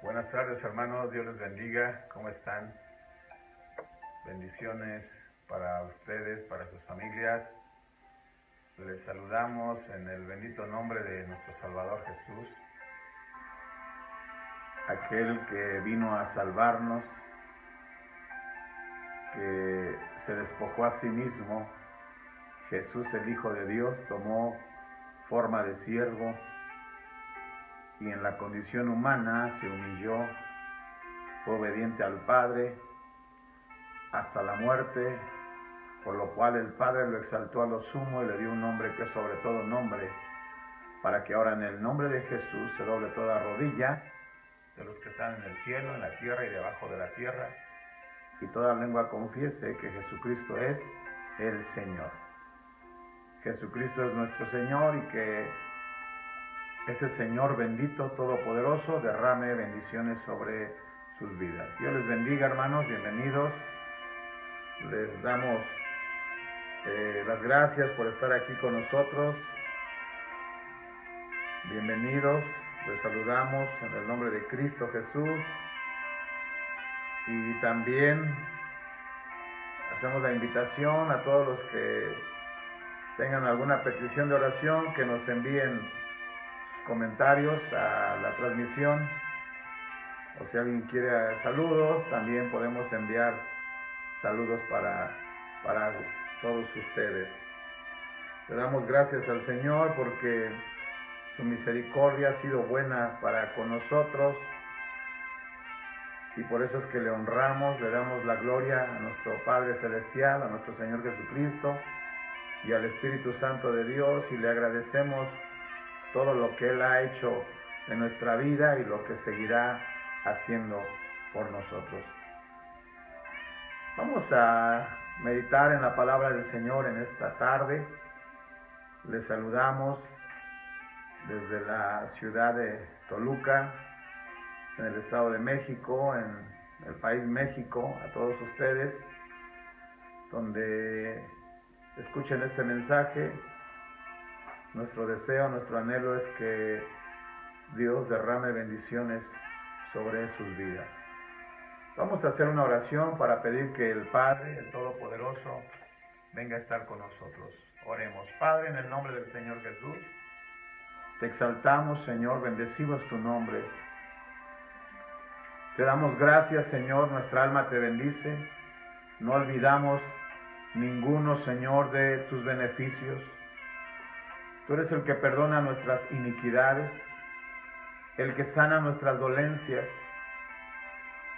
Buenas tardes, hermanos, Dios les bendiga. ¿Cómo están? Bendiciones para ustedes, para sus familias. Les saludamos en el bendito nombre de nuestro Salvador Jesús, aquel que vino a salvarnos, que se despojó a sí mismo. Jesús, el Hijo de Dios, tomó forma de siervo y en la condición humana se humilló, fue obediente al Padre hasta la muerte, por lo cual el Padre lo exaltó a lo sumo y le dio un nombre que es sobre todo nombre, para que ahora en el nombre de Jesús se doble toda rodilla de los que están en el cielo, en la tierra y debajo de la tierra, y toda lengua confiese que Jesucristo es el Señor. Jesucristo es nuestro Señor y que ese Señor bendito, todopoderoso, derrame bendiciones sobre sus vidas. Dios les bendiga, hermanos, bienvenidos. Les damos las gracias por estar aquí con nosotros. Bienvenidos, les saludamos en el nombre de Cristo Jesús. Y también hacemos la invitación a todos los que tengan alguna petición de oración, que nos envíen sus comentarios a la transmisión. O si alguien quiere saludos, también podemos enviar saludos para todos ustedes. Le damos gracias al Señor porque su misericordia ha sido buena para con nosotros y por eso es que le honramos, le damos la gloria a nuestro Padre Celestial, a nuestro Señor Jesucristo y al Espíritu Santo de Dios, y le agradecemos todo lo que Él ha hecho en nuestra vida y lo que seguirá haciendo por nosotros. Vamos a meditar en la palabra del Señor en esta tarde. Les saludamos desde la ciudad de Toluca, en el Estado de México, en el país México, a todos ustedes, donde escuchen este mensaje. Nuestro deseo, nuestro anhelo es que Dios derrame bendiciones sobre sus vidas. Vamos a hacer una oración para pedir que el Padre, el Todopoderoso, venga a estar con nosotros. Oremos. Padre, en el nombre del Señor Jesús, te exaltamos, Señor, bendecido es tu nombre. Te damos gracias, Señor, nuestra alma te bendice. No olvidamos ninguno, Señor, de tus beneficios. Tú eres el que perdona nuestras iniquidades, el que sana nuestras dolencias,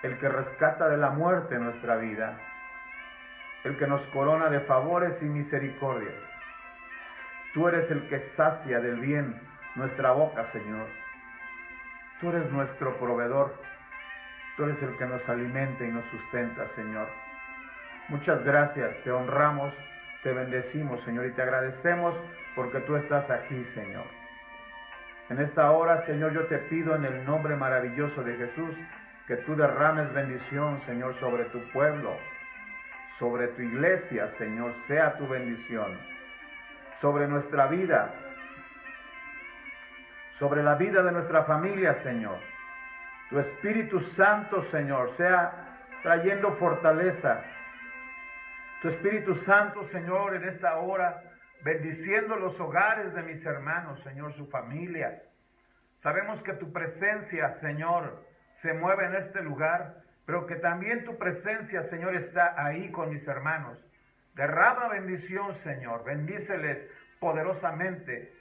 el que rescata de la muerte nuestra vida, el que nos corona de favores y misericordias. Tú eres el que sacia del bien nuestra boca, Señor. Tú eres nuestro proveedor. Tú eres el que nos alimenta y nos sustenta, Señor. Muchas gracias, te honramos, te bendecimos, Señor, y te agradecemos porque tú estás aquí, Señor. En esta hora, Señor, yo te pido en el nombre maravilloso de Jesús que tú derrames bendición, Señor, sobre tu pueblo, sobre tu iglesia, Señor, sea tu bendición, sobre nuestra vida, sobre la vida de nuestra familia, Señor. Tu Espíritu Santo, Señor, sea trayendo fortaleza. Tu Espíritu Santo, Señor, en esta hora, bendiciendo los hogares de mis hermanos, Señor, su familia. Sabemos que tu presencia, Señor, se mueve en este lugar, pero que también tu presencia, Señor, está ahí con mis hermanos. Derrama bendición, Señor, bendíceles poderosamente.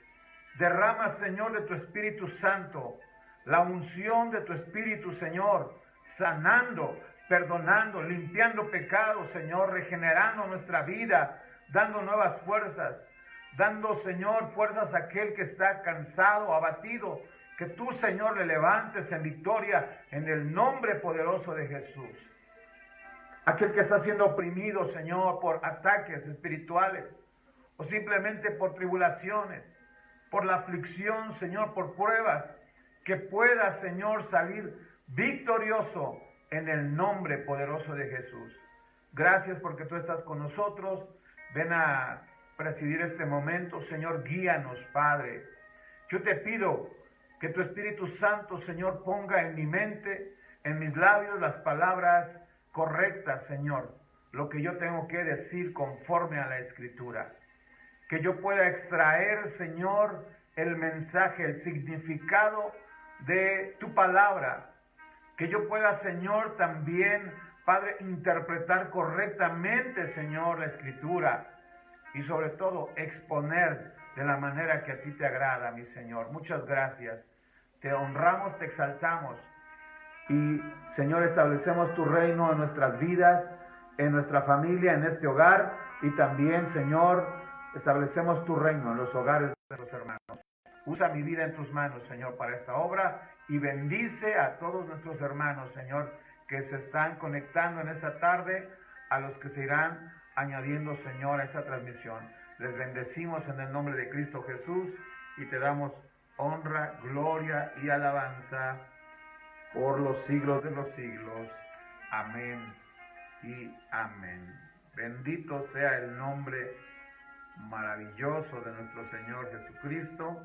Derrama, Señor, de tu Espíritu Santo, la unción de tu Espíritu, Señor, sanando, perdonando, limpiando pecados, Señor, regenerando nuestra vida, dando nuevas fuerzas, dando, Señor, fuerzas a aquel que está cansado, abatido, que tú, Señor, le levantes en victoria en el nombre poderoso de Jesús. Aquel que está siendo oprimido, Señor, por ataques espirituales o simplemente por tribulaciones, por la aflicción, Señor, por pruebas, que pueda, Señor, salir victorioso en el nombre poderoso de Jesús. Gracias porque tú estás con nosotros. Ven a presidir este momento, Señor, guíanos, Padre. Yo te pido Que tu Espíritu Santo, Señor, ponga en mi mente, en mis labios, las palabras correctas, Señor. Lo que yo tengo que decir conforme a la Escritura. Que yo pueda extraer, Señor, el mensaje, el significado de tu palabra. Que yo pueda, Señor, también, Padre, interpretar correctamente, Señor, la Escritura. Y sobre todo, exponer de la manera que a ti te agrada, mi Señor. Muchas gracias. Te honramos, te exaltamos. Y, Señor, establecemos tu reino en nuestras vidas, en nuestra familia, en este hogar. Y también, Señor, establecemos tu reino en los hogares de los hermanos. Usa mi vida en tus manos, Señor, para esta obra. Y bendice a todos nuestros hermanos, Señor, que se están conectando en esta tarde, a los que se irán añadiendo, Señor, a esta transmisión. Les bendecimos en el nombre de Cristo Jesús y te damos honra, gloria y alabanza por los siglos de los siglos. Amén y amén. Bendito sea el nombre maravilloso de nuestro Señor Jesucristo.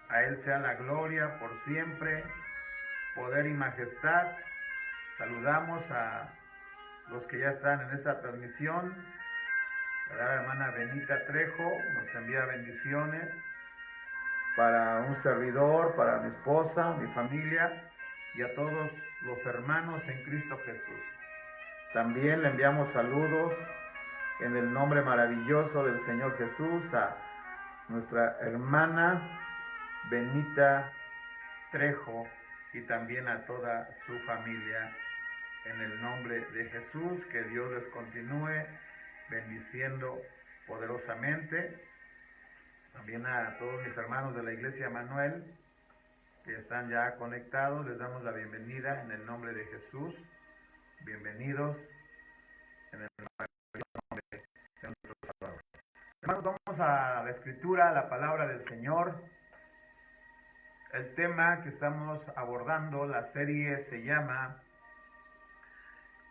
A Él sea la gloria por siempre, poder y majestad. Saludamos a los que ya están en esta transmisión. La hermana Benita Trejo nos envía bendiciones para un servidor, para mi esposa, mi familia y a todos los hermanos en Cristo Jesús. También le enviamos saludos en el nombre maravilloso del Señor Jesús a nuestra hermana Benita Trejo y también a toda su familia. En el nombre de Jesús, que Dios les continúe bendiciendo poderosamente. También a todos mis hermanos de la Iglesia Manuel que están ya conectados, les damos la bienvenida en el nombre de Jesús. Bienvenidos en el nombre de nuestro Salvador. Hermanos, vamos a la Escritura, a la palabra del Señor. El tema que estamos abordando, la serie se llama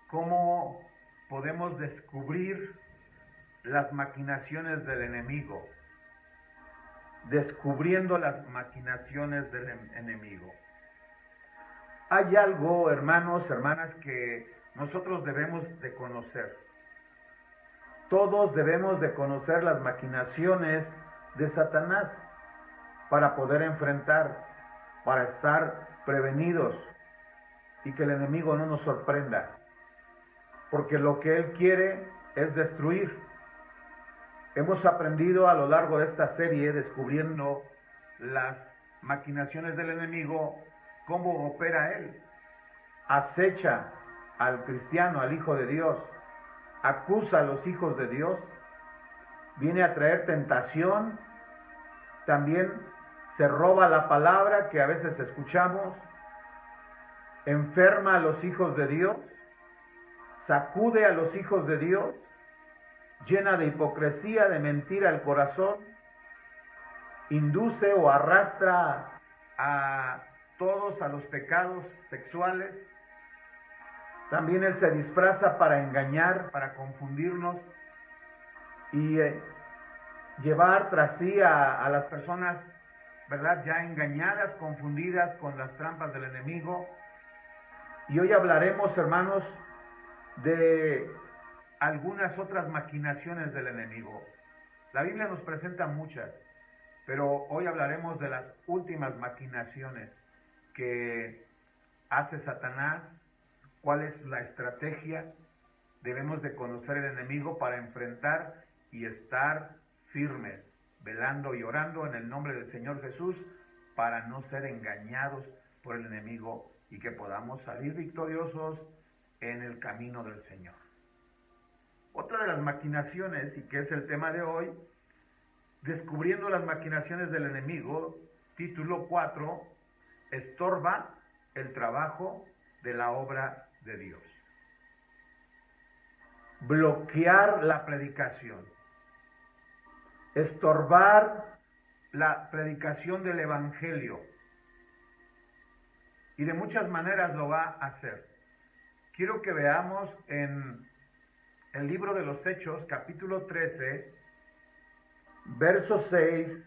¿Cómo podemos descubrir las maquinaciones del enemigo? Descubriendo las maquinaciones del enemigo. Hay algo, hermanos, hermanas, que nosotros debemos de conocer. Todos debemos de conocer las maquinaciones de Satanás para poder enfrentar, para estar prevenidos y que el enemigo no nos sorprenda. Porque lo que él quiere es destruir. Hemos aprendido a lo largo de esta serie, descubriendo las maquinaciones del enemigo, cómo opera él. Acecha al cristiano, al Hijo de Dios, acusa a los hijos de Dios, viene a traer tentación, también se roba la palabra que a veces escuchamos, enferma a los hijos de Dios, sacude a los hijos de Dios, llena de hipocresía, de mentira el corazón, induce o arrastra a todos a los pecados sexuales. También él se disfraza para engañar, para confundirnos y llevar tras sí a las personas, ¿verdad?, ya engañadas, confundidas con las trampas del enemigo. Y hoy hablaremos, hermanos, de algunas otras maquinaciones del enemigo. La Biblia nos presenta muchas, pero hoy hablaremos de las últimas maquinaciones que hace Satanás, cuál es la estrategia. Debemos de conocer el enemigo para enfrentar y estar firmes, velando y orando en el nombre del Señor Jesús para no ser engañados por el enemigo y que podamos salir victoriosos en el camino del Señor. Otra de las maquinaciones, y que es el tema de hoy, descubriendo las maquinaciones del enemigo, título 4, estorba el trabajo de la obra de Dios. Bloquear la predicación, estorbar la predicación del Evangelio, y de muchas maneras lo va a hacer. Quiero que veamos en el libro de los Hechos, capítulo 13, verso 6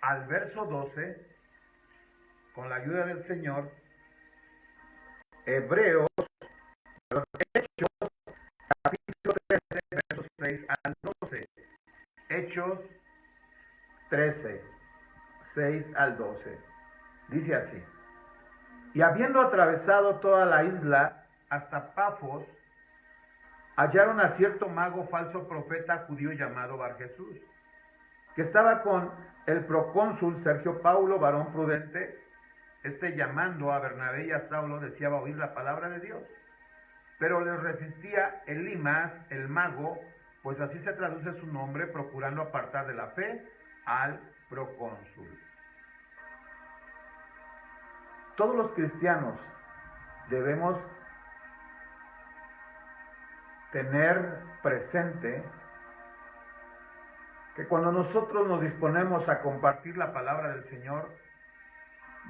al verso 12, con la ayuda del Señor, Hebreos, Hechos, capítulo 13, versos 6 al 12. Hechos 13, 6 al 12. Dice así: y habiendo atravesado toda la isla hasta Pafos, hallaron a cierto mago falso profeta judío llamado Bar Jesús, que estaba con el procónsul Sergio Paulo, varón prudente. Llamando a Bernabé y a Saulo, deseaba oír la palabra de Dios, pero les resistía Elimas, el mago, pues así se traduce su nombre, procurando apartar de la fe al procónsul. Todos los cristianos debemos tener presente que cuando nosotros nos disponemos a compartir la palabra del Señor,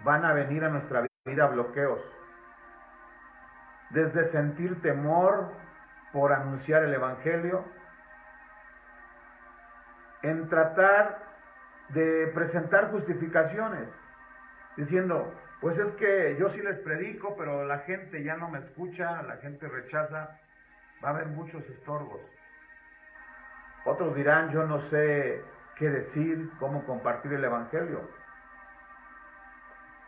van a venir a nuestra vida bloqueos. Desde sentir temor por anunciar el Evangelio, en tratar de presentar justificaciones, diciendo, pues es que yo sí les predico, pero la gente ya no me escucha, la gente rechaza, va a haber muchos estorbos. Otros dirán, yo no sé qué decir, cómo compartir el Evangelio.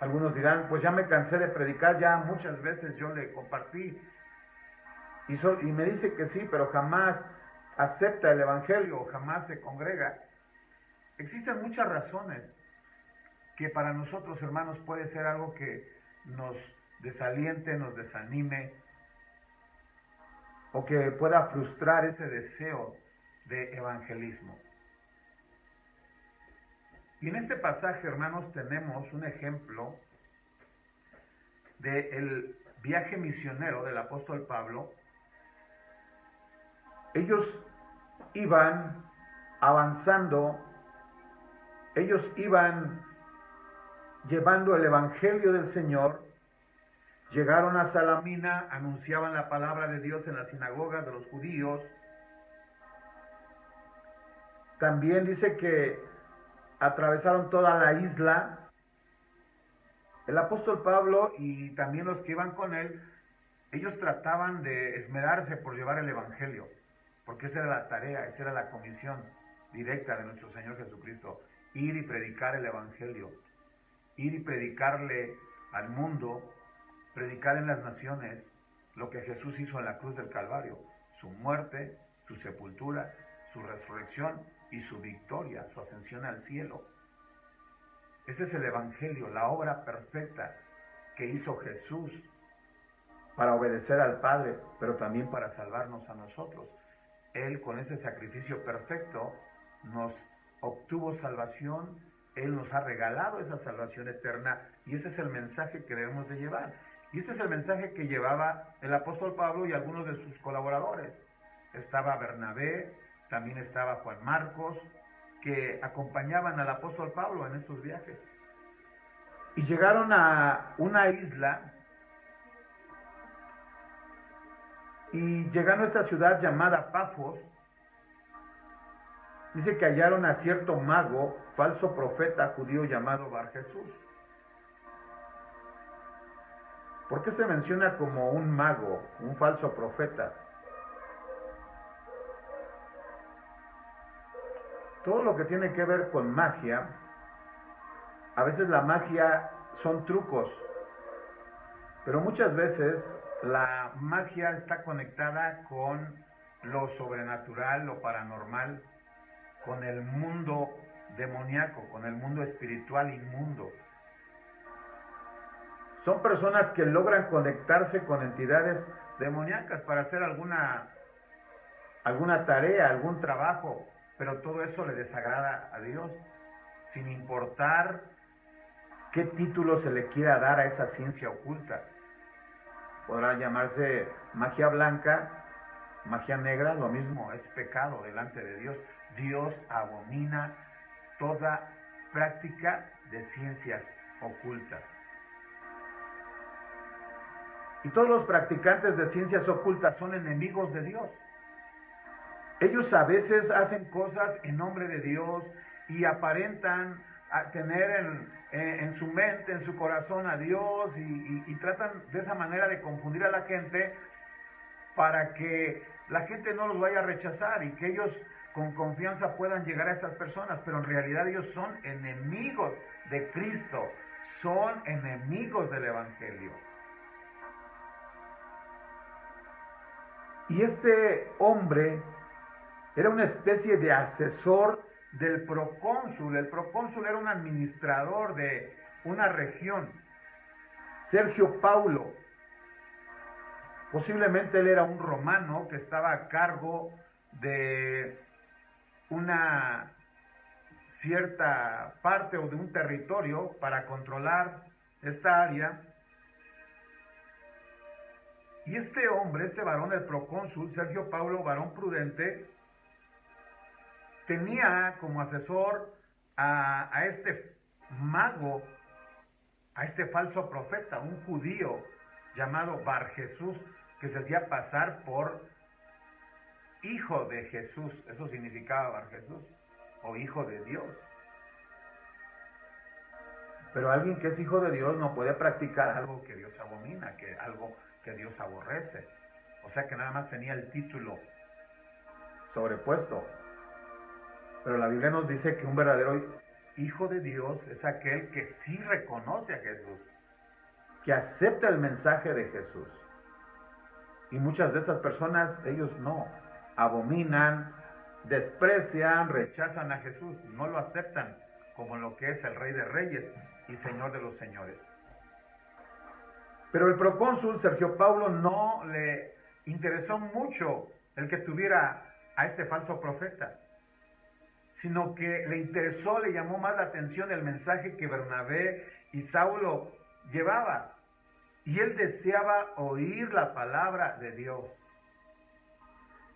Algunos dirán, pues ya me cansé de predicar, ya muchas veces yo le compartí. Y me dice que sí, pero jamás acepta el Evangelio, jamás se congrega. Existen muchas razones que para nosotros, hermanos, puede ser algo que nos desaliente, nos desanime, o que pueda frustrar ese deseo de evangelismo. Y en este pasaje, hermanos, tenemos un ejemplo del viaje misionero del apóstol Pablo. Ellos iban avanzando, ellos iban llevando el evangelio del Señor, llegaron a Salamina, anunciaban la palabra de Dios en las sinagogas de los judíos. También dice que atravesaron toda la isla. El apóstol Pablo y también los que iban con él, ellos trataban de esmerarse por llevar el evangelio, porque esa era la tarea, esa era la comisión directa de nuestro Señor Jesucristo, ir y predicar el evangelio, ir y predicarle al mundo, predicar en las naciones lo que Jesús hizo en la cruz del Calvario, su muerte, su sepultura, su resurrección y su victoria, su ascensión al cielo. Ese es el evangelio, la obra perfecta que hizo Jesús para obedecer al Padre, pero también para salvarnos a nosotros. Él, con ese sacrificio perfecto, nos obtuvo salvación. Él nos ha regalado esa salvación eterna, y ese es el mensaje que debemos de llevar. Y este es el mensaje que llevaba el apóstol Pablo y algunos de sus colaboradores. Estaba Bernabé, también estaba Juan Marcos, que acompañaban al apóstol Pablo en estos viajes. Y llegaron a una isla, y llegando a esta ciudad llamada Pafos, dice que hallaron a cierto mago, falso profeta judío llamado Bar Jesús. ¿Por qué se menciona como un mago, un falso profeta? Todo lo que tiene que ver con magia, a veces la magia son trucos, pero muchas veces la magia está conectada con lo sobrenatural, lo paranormal, con el mundo demoníaco, con el mundo espiritual inmundo. Son personas que logran conectarse con entidades demoníacas para hacer alguna tarea, algún trabajo, pero todo eso le desagrada a Dios, sin importar qué título se le quiera dar a esa ciencia oculta. Podrá llamarse magia blanca, magia negra, lo mismo, es pecado delante de Dios. Dios abomina toda práctica de ciencias ocultas. Y todos los practicantes de ciencias ocultas son enemigos de Dios. Ellos a veces hacen cosas en nombre de Dios y aparentan a tener en su mente, en su corazón a Dios y tratan de esa manera de confundir a la gente para que la gente no los vaya a rechazar y que ellos con confianza puedan llegar a estas personas, pero en realidad ellos son enemigos de Cristo, son enemigos del Evangelio. Y este hombre era una especie de asesor del procónsul. El procónsul era un administrador de una región. Sergio Paulo, posiblemente él era un romano que estaba a cargo de una cierta parte o de un territorio para controlar esta área. Y este hombre, este varón, el procónsul, Sergio Paulo, varón prudente, tenía como asesor a este mago, a este falso profeta, un judío llamado Bar Jesús, que se hacía pasar por hijo de Jesús. Eso significaba Bar Jesús, o hijo de Dios. Pero alguien que es hijo de Dios no puede practicar algo que Dios abomina, algo que Dios aborrece. O sea que nada más tenía el título sobrepuesto. Pero la Biblia nos dice que un verdadero hijo de Dios es aquel que sí reconoce a Jesús, que acepta el mensaje de Jesús. Y muchas de estas personas, ellos no, abominan, desprecian, rechazan a Jesús, no lo aceptan como lo que es el Rey de Reyes y Señor de los Señores. Pero el procónsul Sergio Paulo no le interesó mucho el que tuviera a este falso profeta, sino que le interesó, le llamó más la atención el mensaje que Bernabé y Saulo llevaba. Y él deseaba oír la palabra de Dios.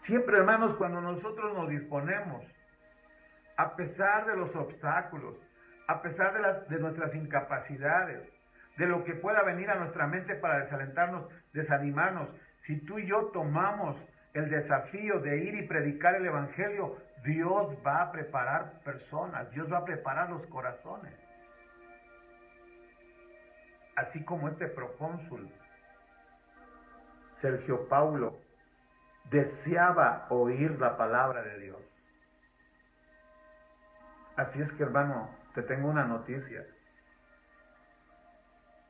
Siempre, hermanos, cuando nosotros nos disponemos, a pesar de los obstáculos, a pesar de nuestras incapacidades, de lo que pueda venir a nuestra mente para desalentarnos, desanimarnos, si tú y yo tomamos el desafío de ir y predicar el Evangelio, Dios va a preparar personas, Dios va a preparar los corazones. Así como este procónsul, Sergio Paulo, deseaba oír la palabra de Dios. Así es que, hermano, te tengo una noticia.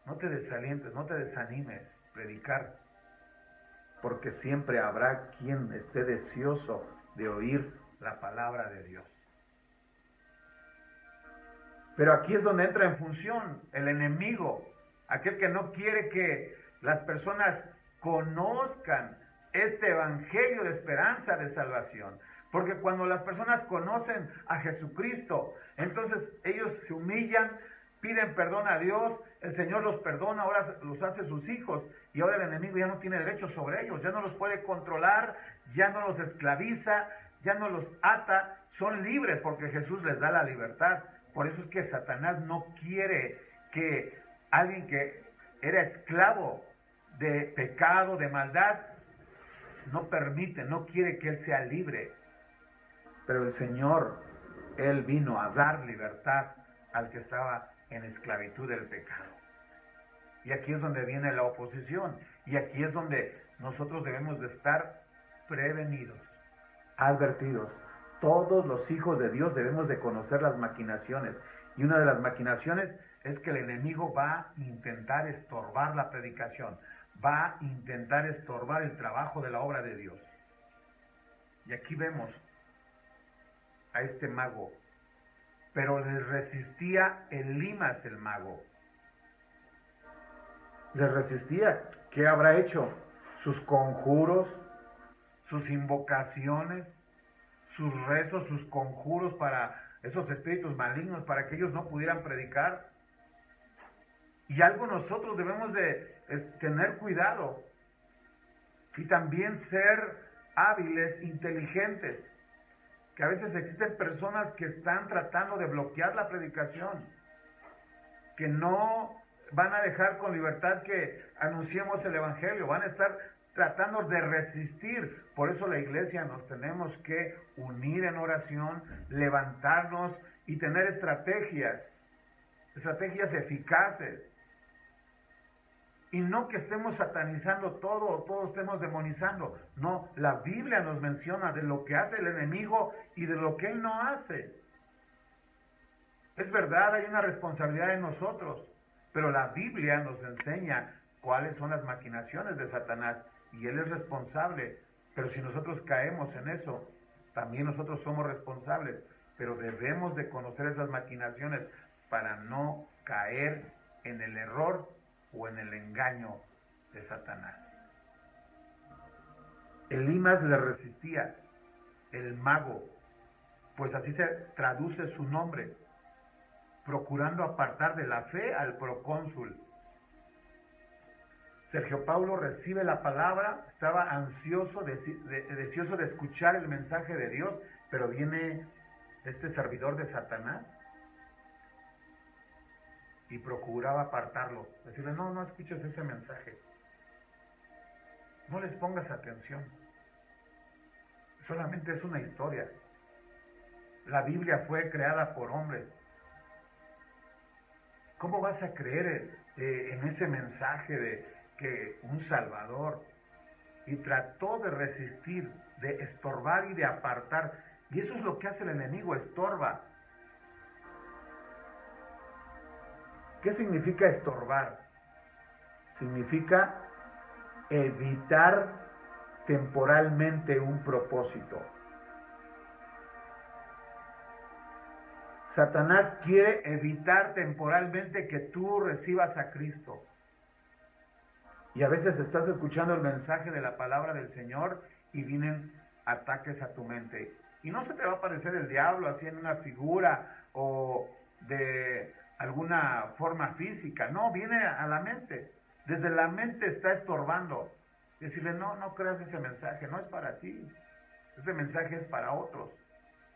No te desalientes, no te desanimes predicar, porque siempre habrá quien esté deseoso de oír la palabra de Dios. Pero aquí es donde entra en función el enemigo, aquel que no quiere que las personas conozcan este evangelio de esperanza, de salvación. Porque cuando las personas conocen a Jesucristo, entonces ellos se humillan, piden perdón a Dios, el Señor los perdona, ahora los hace sus hijos, y ahora el enemigo ya no tiene derecho sobre ellos, ya no los puede controlar, ya no los esclaviza, ya no los ata, son libres porque Jesús les da la libertad. Por eso es que Satanás no quiere que alguien que era esclavo de pecado, de maldad, no permite, no quiere que él sea libre. Pero el Señor, Él vino a dar libertad al que estaba en esclavitud del pecado. Y aquí es donde viene la oposición. Y aquí es donde nosotros debemos de estar prevenidos, advertidos. Todos los hijos de Dios debemos de conocer las maquinaciones. Y una de las maquinaciones es que el enemigo va a intentar estorbar la predicación. Va a intentar estorbar el trabajo de la obra de Dios. Y aquí vemos a este mago, pero le resistía Elimas el mago. Le resistía. ¿Qué habrá hecho? Sus conjuros, sus invocaciones, sus rezos, sus conjuros para esos espíritus malignos, para que ellos no pudieran predicar. Y algo nosotros debemos de tener cuidado y también ser hábiles, inteligentes, que a veces existen personas que están tratando de bloquear la predicación, que no van a dejar con libertad que anunciemos el Evangelio, van a estar tratando de resistir. Por eso la iglesia nos tenemos que unir en oración, levantarnos y tener estrategias estrategias eficaces. Y no que estemos satanizando todo o todo estemos demonizando. No, la Biblia nos menciona de lo que hace el enemigo y de lo que él no hace. Es verdad, hay una responsabilidad en nosotros, pero la Biblia nos enseña cuáles son las maquinaciones de Satanás y él es responsable. Pero si nosotros caemos en eso, también nosotros somos responsables. Pero debemos de conocer esas maquinaciones para no caer en el error o en el engaño de Satanás. Elimas le resistía, el mago, pues así se traduce su nombre, procurando apartar de la fe al procónsul. Sergio Paulo recibe la palabra, estaba ansioso, deseoso de escuchar el mensaje de Dios, pero viene este servidor de Satanás y procuraba apartarlo, decirle, no escuches ese mensaje, no les pongas atención, solamente es una historia, la Biblia fue creada por hombres, ¿cómo vas a creer en ese mensaje de que un Salvador? Y trató de resistir, de estorbar y de apartar, y eso es lo que hace el enemigo, estorba. ¿Qué significa estorbar? Significa evitar temporalmente un propósito. Satanás quiere evitar temporalmente que tú recibas a Cristo. Y a veces estás escuchando el mensaje de la palabra del Señor y vienen ataques a tu mente. Y no se te va a aparecer el diablo así en una figura o de alguna forma física. No, viene a la mente. Desde la mente está estorbando. Decirle, no creas ese mensaje, no es para ti. Ese mensaje es para otros.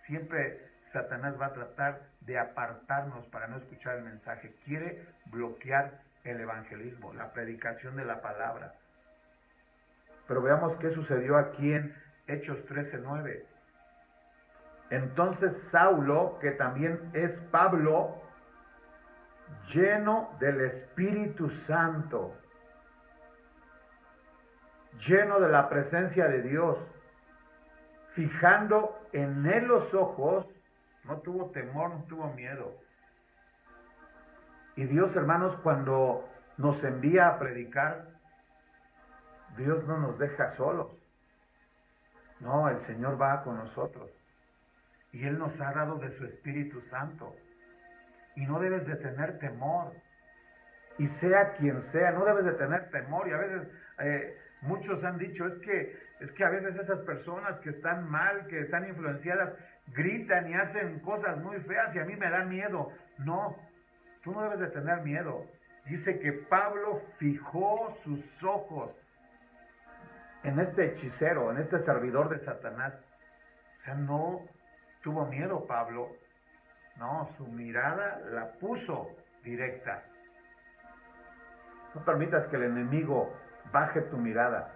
Siempre Satanás va a tratar de apartarnos para no escuchar el mensaje. Quiere bloquear el evangelismo, la predicación de la palabra. Pero veamos qué sucedió aquí en Hechos 13:9. Entonces Saulo, que también es Pablo, lleno del Espíritu Santo, lleno de la presencia de Dios, fijando en él los ojos, no tuvo temor, no tuvo miedo. Y Dios, hermanos, cuando nos envía a predicar, Dios no nos deja solos. No, el Señor va con nosotros. Y Él nos ha dado de su Espíritu Santo. Y no debes de tener temor. Y sea quien sea, no debes de tener temor. Y a veces muchos han dicho, es que a veces esas personas que están mal, que están influenciadas, gritan y hacen cosas muy feas y a mí me da miedo. No, tú no debes de tener miedo. Dice que Pablo fijó sus ojos en este hechicero, en este servidor de Satanás. O sea, no tuvo miedo Pablo. No, su mirada la puso directa. No permitas que el enemigo baje tu mirada,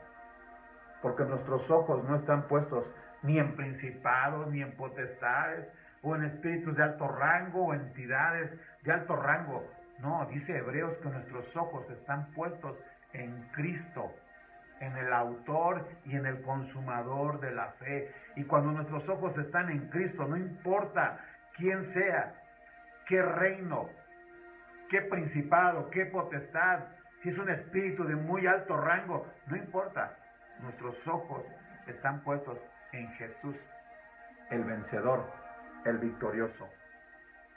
porque nuestros ojos no están puestos ni en principados, ni en potestades, o en espíritus de alto rango, o entidades de alto rango. No, dice Hebreos que nuestros ojos están puestos en Cristo, en el autor y en el consumador de la fe. Y cuando nuestros ojos están en Cristo, no importa quién sea, qué reino, qué principado, qué potestad, si es un espíritu de muy alto rango, no importa. Nuestros ojos están puestos en Jesús, el vencedor, el victorioso.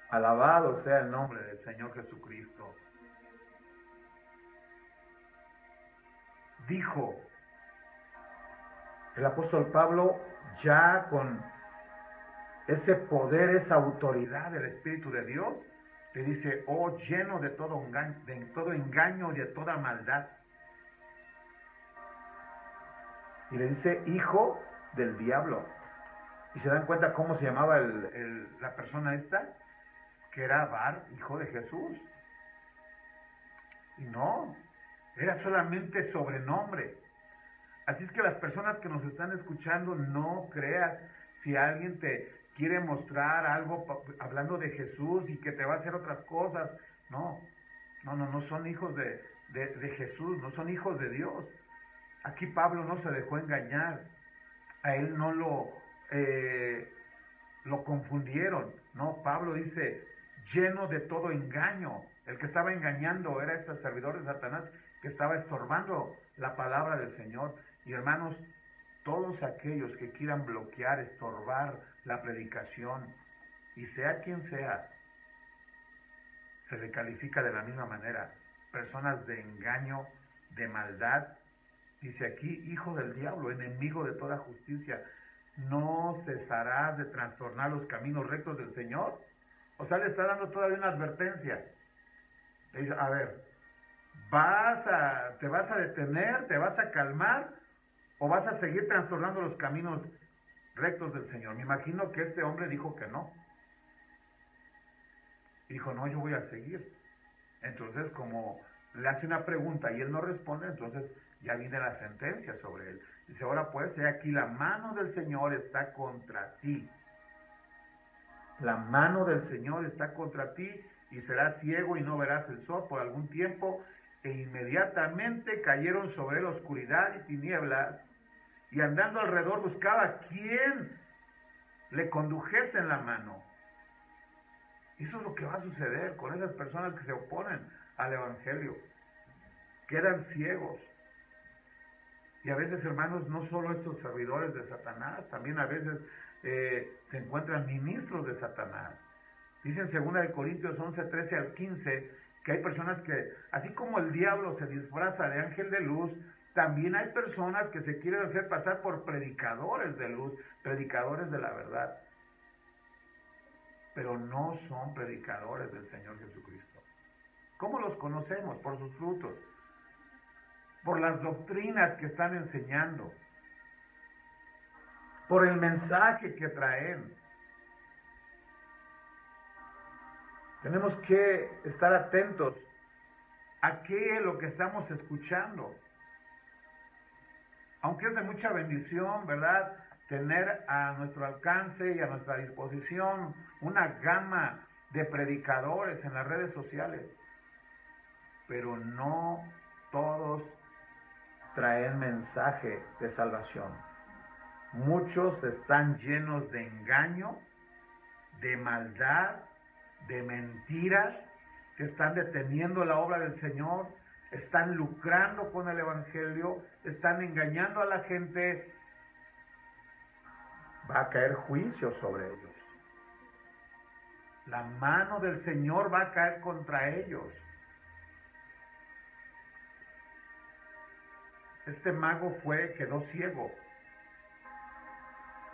Alabado sea el nombre del Señor Jesucristo. Dijo el apóstol Pablo, ya con ese poder, esa autoridad del Espíritu de Dios, le dice, oh, lleno de todo engaño y de toda maldad. Y le dice, hijo del diablo. ¿Y se dan cuenta cómo se llamaba la persona esta? Que era Bar, hijo de Jesús. Y no, era solamente sobrenombre. Así es que las personas que nos están escuchando, no creas si alguien te quiere mostrar algo hablando de Jesús y que te va a hacer otras cosas. No son hijos de Jesús, no son hijos de Dios. Aquí Pablo no se dejó engañar, a él no lo confundieron, no, Pablo dice, lleno de todo engaño. El que estaba engañando era este servidor de Satanás que estaba estorbando la palabra del Señor. Y hermanos, todos aquellos que quieran bloquear, estorbar la predicación, y sea quien sea, se le califica de la misma manera. Personas de engaño, de maldad. Dice aquí, hijo del diablo, enemigo de toda justicia, ¿no cesarás de trastornar los caminos rectos del Señor? O sea, le está dando todavía una advertencia. Le dice, a ver, ¿te vas a detener, te vas a calmar o vas a seguir trastornando los caminos rectos del Señor? Me imagino que este hombre dijo que no. Dijo, no, yo voy a seguir. Entonces, como le hace una pregunta y él no responde, entonces ya viene la sentencia sobre él. Dice, ahora pues, he aquí, la mano del Señor está contra ti. La mano del Señor está contra ti, y serás ciego y no verás el sol por algún tiempo. E inmediatamente cayeron sobre él oscuridad y tinieblas, y andando alrededor buscaba quién le condujese en la mano. Eso es lo que va a suceder con esas personas que se oponen al Evangelio. Quedan ciegos. Y a veces, hermanos, no solo estos servidores de Satanás, también a veces se encuentran ministros de Satanás. Dice en 2 Corintios 11, 13 al 15, que hay personas que, así como el diablo se disfraza de ángel de luz, también hay personas que se quieren hacer pasar por predicadores de luz, predicadores de la verdad. Pero no son predicadores del Señor Jesucristo. ¿Cómo los conocemos? Por sus frutos, por las doctrinas que están enseñando, por el mensaje que traen. Tenemos que estar atentos a qué es lo que estamos escuchando. Aunque es de mucha bendición, ¿verdad?, tener a nuestro alcance y a nuestra disposición una gama de predicadores en las redes sociales, pero no todos traen mensaje de salvación. Muchos están llenos de engaño, de maldad, de mentiras, que están deteniendo la obra del Señor, están lucrando con el Evangelio, están engañando a la gente. Va a caer juicio sobre ellos. La mano del Señor va a caer contra ellos. Este mago quedó ciego.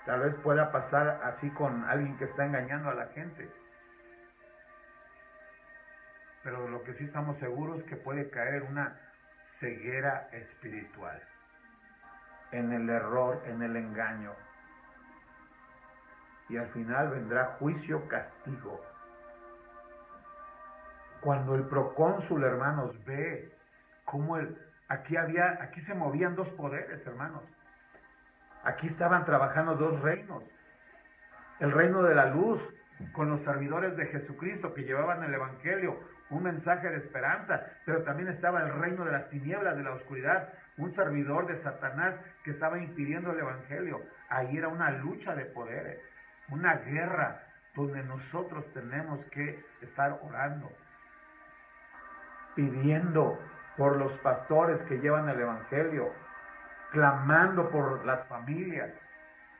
Tal vez pueda pasar así con alguien que está engañando a la gente. Pero lo que sí estamos seguros es que puede caer una ceguera espiritual en el error, en el engaño. Y al final vendrá juicio, castigo. Cuando el procónsul, hermanos, ve cómo aquí se movían dos poderes, hermanos. Aquí estaban trabajando dos reinos. El reino de la luz, con los servidores de Jesucristo que llevaban el Evangelio, un mensaje de esperanza, pero también estaba el reino de las tinieblas, de la oscuridad, un servidor de Satanás que estaba impidiendo el Evangelio. Ahí era una lucha de poderes, una guerra donde nosotros tenemos que estar orando, pidiendo por los pastores que llevan el Evangelio, clamando por las familias.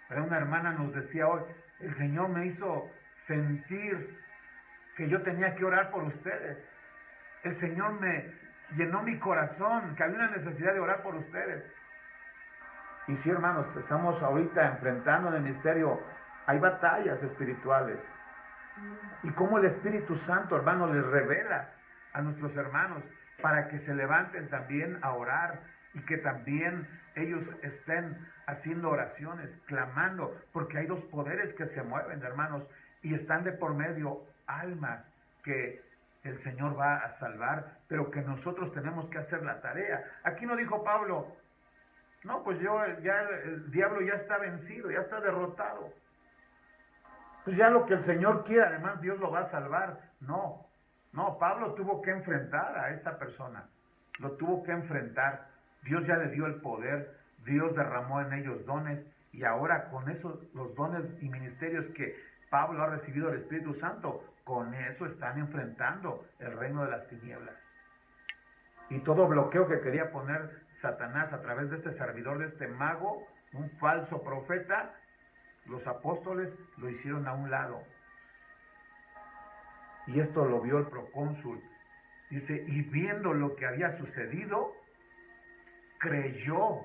Pero una hermana nos decía hoy, el Señor me hizo sentir que yo tenía que orar por ustedes. El Señor me llenó mi corazón, que había una necesidad de orar por ustedes. Y sí, hermanos, estamos ahorita enfrentando en el misterio, hay batallas espirituales. Y cómo el Espíritu Santo, hermanos, les revela a nuestros hermanos para que se levanten también a orar y que también ellos estén haciendo oraciones, clamando, porque hay dos poderes que se mueven, hermanos, y están de por medio almas que el Señor va a salvar, pero que nosotros tenemos que hacer la tarea. Aquí no dijo Pablo, no, pues el diablo ya está vencido, ya está derrotado. Pues ya lo que el Señor quiera, además Dios lo va a salvar. No, No, Pablo tuvo que enfrentar a esta persona, lo tuvo que enfrentar. Dios ya le dio el poder, Dios derramó en ellos dones y ahora con esos, los dones y ministerios que Pablo ha recibido del Espíritu Santo, con eso están enfrentando el reino de las tinieblas. Y todo bloqueo que quería poner Satanás a través de este servidor, de este mago, un falso profeta, los apóstoles lo hicieron a un lado. Y esto lo vio el procónsul. Dice, y viendo lo que había sucedido, creyó.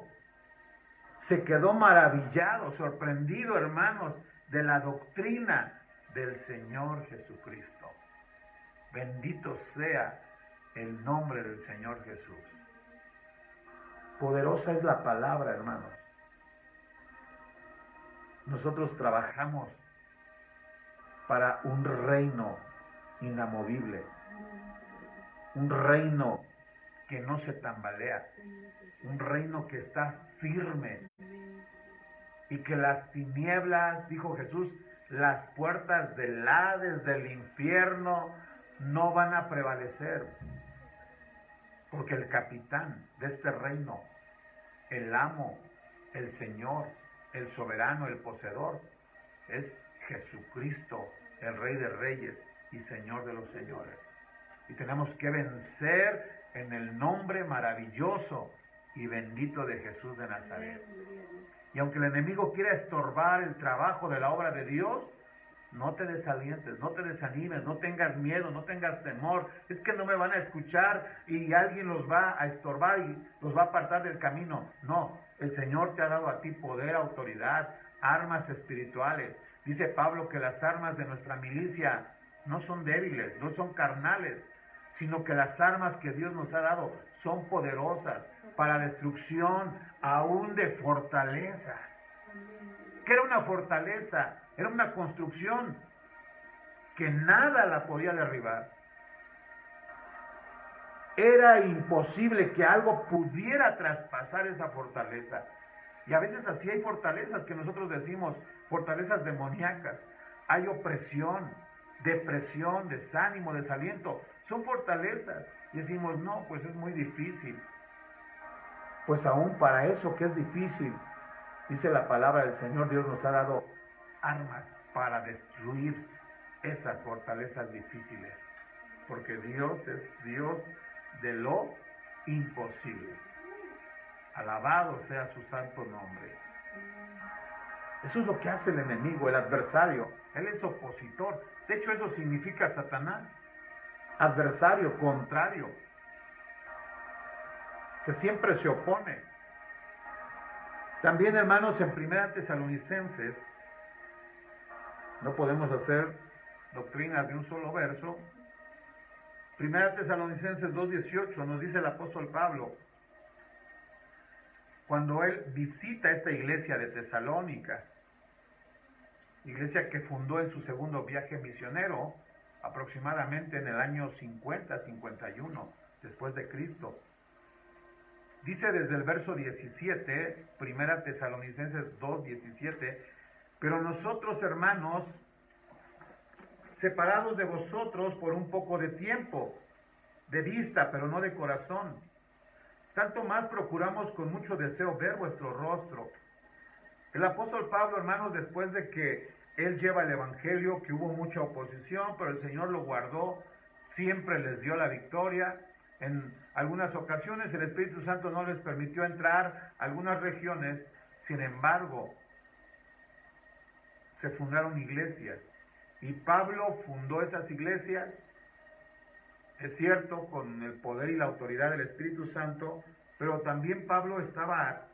Se quedó maravillado, sorprendido, hermanos, de la doctrina del Señor Jesucristo. Bendito sea el nombre del Señor Jesús. Poderosa es la palabra, hermanos. Nosotros trabajamos para un reino inamovible, un reino que no se tambalea, un reino que está firme y que las tinieblas, dijo Jesús, las puertas del Hades, del infierno, no van a prevalecer, porque el capitán de este reino, el amo, el Señor, el soberano, el poseedor, es Jesucristo, el Rey de Reyes y Señor de los señores. Y tenemos que vencer en el nombre maravilloso y bendito de Jesús de Nazaret. Y aunque el enemigo quiera estorbar el trabajo de la obra de Dios, no te desalientes, no te desanimes, no tengas miedo, no tengas temor. Es que no me van a escuchar y alguien los va a estorbar y los va a apartar del camino. No, el Señor te ha dado a ti poder, autoridad, armas espirituales. Dice Pablo que las armas de nuestra milicia no son débiles, no son carnales, sino que las armas que Dios nos ha dado son poderosas para destrucción aún de fortalezas. ¿Qué era una fortaleza? Era una construcción que nada la podía derribar. Era imposible que algo pudiera traspasar esa fortaleza. Y a veces así hay fortalezas que nosotros decimos, fortalezas demoníacas. Hay opresión, depresión, desánimo, desaliento. Son fortalezas. Y decimos, no, pues es muy difícil. Pues aún para eso que es difícil, dice la palabra del Señor, Dios nos ha dado armas para destruir esas fortalezas difíciles. Porque Dios es Dios de lo imposible. Alabado sea su santo nombre. Eso es lo que hace el enemigo, el adversario. Él es opositor. De hecho, eso significa Satanás. Adversario, contrario. Que siempre se opone. También, hermanos, en 1 Tesalonicenses, no podemos hacer doctrinas de un solo verso. 1 Tesalonicenses 2:18 nos dice el apóstol Pablo, cuando él visita esta iglesia de Tesalónica, iglesia que fundó en su segundo viaje misionero, aproximadamente en el año 50-51 después de Cristo. Dice desde el verso 17, 1 Tesalonicenses 2:17, pero nosotros, hermanos, separados de vosotros por un poco de tiempo, de vista, pero no de corazón, tanto más procuramos con mucho deseo ver vuestro rostro. El apóstol Pablo, hermanos, después de que él lleva el evangelio, que hubo mucha oposición, pero el Señor lo guardó, siempre les dio la victoria. En algunas ocasiones el Espíritu Santo no les permitió entrar a algunas regiones, sin embargo, se fundaron iglesias. Y Pablo fundó esas iglesias, es cierto, con el poder y la autoridad del Espíritu Santo, pero también Pablo estaba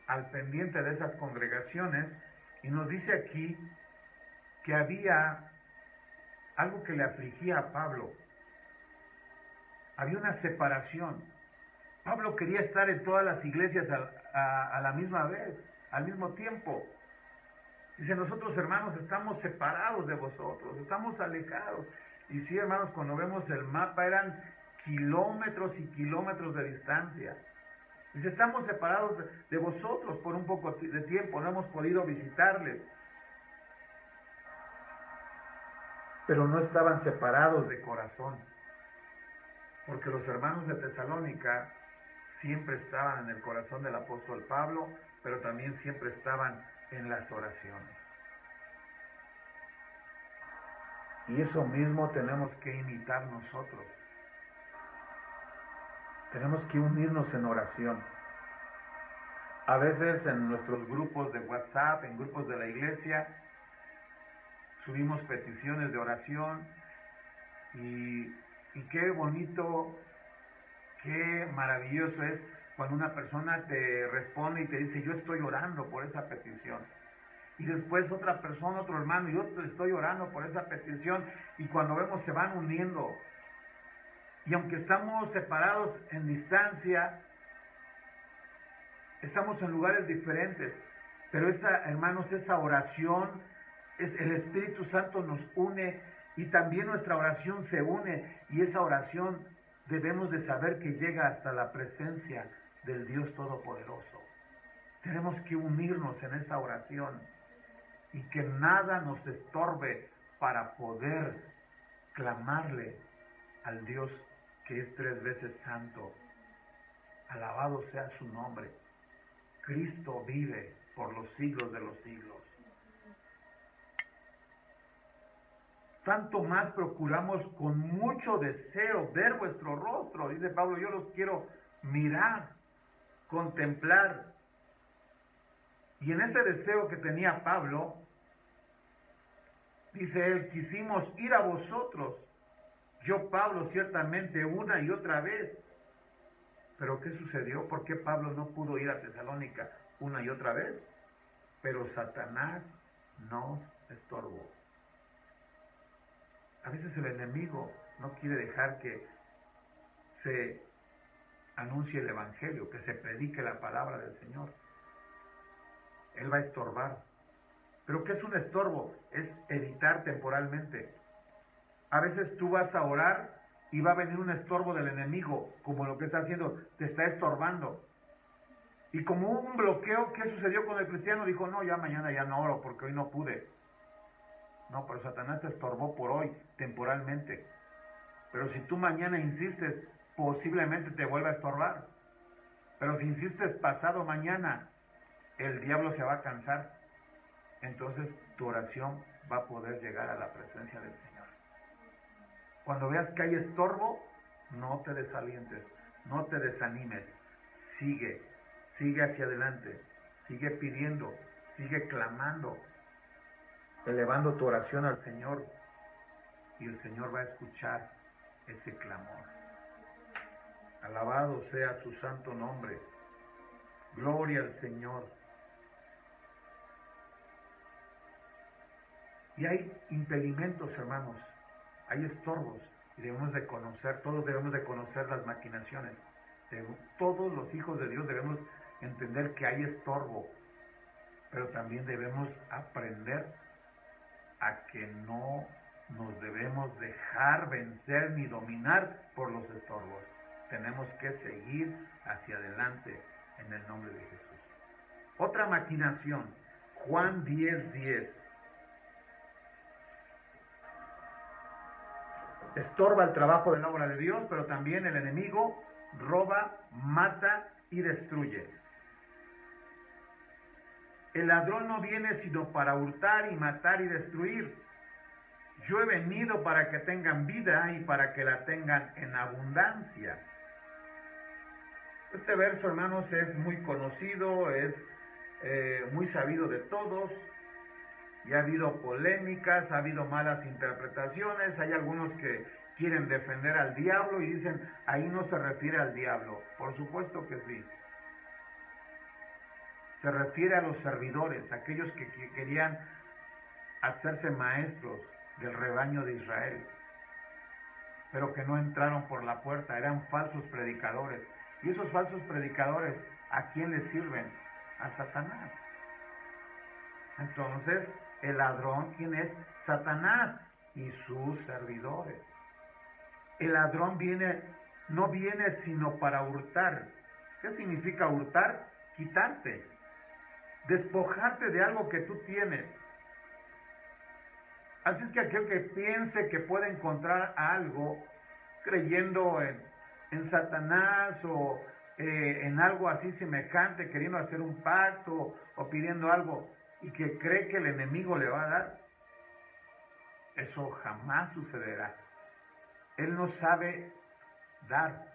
al pendiente de esas congregaciones y nos dice aquí que había algo que le afligía a Pablo. Había una separación. Pablo quería estar en todas las iglesias a la misma vez, al mismo tiempo. Dice, nosotros, hermanos, estamos separados de vosotros, estamos alejados. Y sí, hermanos, cuando vemos el mapa eran kilómetros y kilómetros de distancia. Dice, estamos separados de vosotros por un poco de tiempo, no hemos podido visitarles. Pero no estaban separados de corazón. porque los hermanos de Tesalónica siempre estaban en el corazón del apóstol Pablo, pero también siempre estaban en las oraciones. Y eso mismo tenemos que imitar nosotros. Tenemos que unirnos en oración. A veces en nuestros grupos de WhatsApp, en grupos de la iglesia, subimos peticiones de oración y qué bonito, qué maravilloso es cuando una persona te responde y te dice, yo estoy orando por esa petición. Y después otra persona, otro hermano, yo estoy orando por esa petición. Y cuando vemos se van uniendo. Y aunque estamos separados en distancia, estamos en lugares diferentes, pero hermanos, esa oración, el Espíritu Santo nos une y también nuestra oración se une, y esa oración debemos de saber que llega hasta la presencia del Dios Todopoderoso. Tenemos que unirnos en esa oración y que nada nos estorbe para poder clamarle al Dios que es 3 veces santo. Alabado sea su nombre. Cristo vive por los siglos de los siglos. Tanto más procuramos con mucho deseo ver vuestro rostro, dice Pablo, yo los quiero mirar, contemplar. Y en ese deseo que tenía Pablo, dice él, quisimos ir a vosotros, yo Pablo ciertamente una y otra vez. Pero ¿qué sucedió? ¿Por qué Pablo no pudo ir a Tesalónica una y otra vez? Pero Satanás nos estorbó. A veces el enemigo no quiere dejar que se anuncie el Evangelio, que se predique la palabra del Señor. Él va a estorbar. ¿Pero qué es un estorbo? Es evitar temporalmente. A veces tú vas a orar y va a venir un estorbo del enemigo, como lo que está haciendo, te está estorbando. Y como un bloqueo, ¿qué sucedió con el cristiano? Dijo, no, ya mañana ya no oro porque hoy no pude. No, pero Satanás te estorbó por hoy, temporalmente. Pero si tú mañana insistes, posiblemente te vuelva a estorbar. Pero si insistes pasado mañana, el diablo se va a cansar. Entonces tu oración va a poder llegar a la presencia del Señor. Cuando veas que hay estorbo, no te desalientes, no te desanimes. Sigue hacia adelante, sigue pidiendo, sigue clamando, elevando tu oración al Señor, y el Señor va a escuchar ese clamor. Alabado sea su santo nombre. Gloria al Señor. Y hay impedimentos, hermanos, hay estorbos, y debemos de conocer, todos debemos de conocer las maquinaciones. Todos los hijos de Dios debemos entender que hay estorbo, pero también debemos aprender a que no nos debemos dejar vencer ni dominar por los estorbos. Tenemos que seguir hacia adelante en el nombre de Jesús. Otra maquinación, Juan 10:10. Estorba el trabajo de la obra de Dios, pero también el enemigo roba, mata y destruye. El ladrón no viene sino para hurtar y matar y destruir. Yo he venido para que tengan vida y para que la tengan en abundancia. Este verso, hermanos, es muy conocido, es muy sabido de todos. Y ha habido polémicas, ha habido malas interpretaciones, hay algunos que quieren defender al diablo y dicen, ahí no se refiere al diablo. Por supuesto que sí. Se refiere a los servidores, aquellos que querían hacerse maestros del rebaño de Israel, pero que no entraron por la puerta, eran falsos predicadores. Y esos falsos predicadores, ¿a quién les sirven? A Satanás. Entonces, el ladrón, ¿quién es? Satanás y sus servidores. El ladrón no viene sino para hurtar. ¿Qué significa hurtar? Quitarte, despojarte de algo que tú tienes. Así es que aquel que piense que puede encontrar algo creyendo en Satanás o en algo así semejante, queriendo hacer un pacto o pidiendo algo y que cree que el enemigo le va a dar, eso jamás sucederá. Él no sabe dar,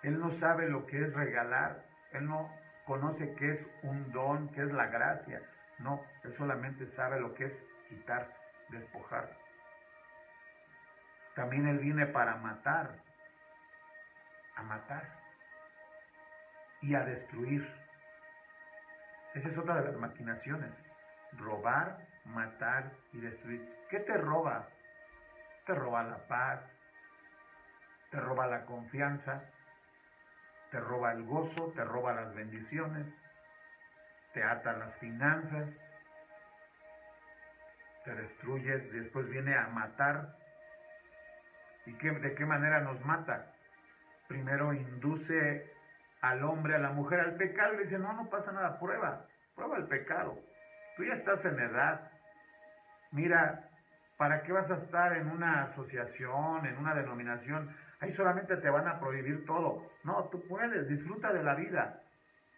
él no sabe lo que es regalar, él no conoce qué es un don, qué es la gracia. No, él solamente sabe lo que es quitar, despojar. También él viene para matar, a matar y a destruir. Esa es otra de las maquinaciones. Robar, matar y destruir. ¿Qué te roba? Te roba la paz, te roba la confianza, te roba el gozo, te roba las bendiciones, te ata las finanzas, te destruye, después viene a matar. ¿Y de qué manera nos mata? Primero induce al hombre, a la mujer, al pecado y le dice, no pasa nada, prueba el pecado. Tú ya estás en edad. Mira, ¿para qué vas a estar en una asociación, en una denominación? Ahí solamente te van a prohibir todo. No, tú puedes, disfruta de la vida.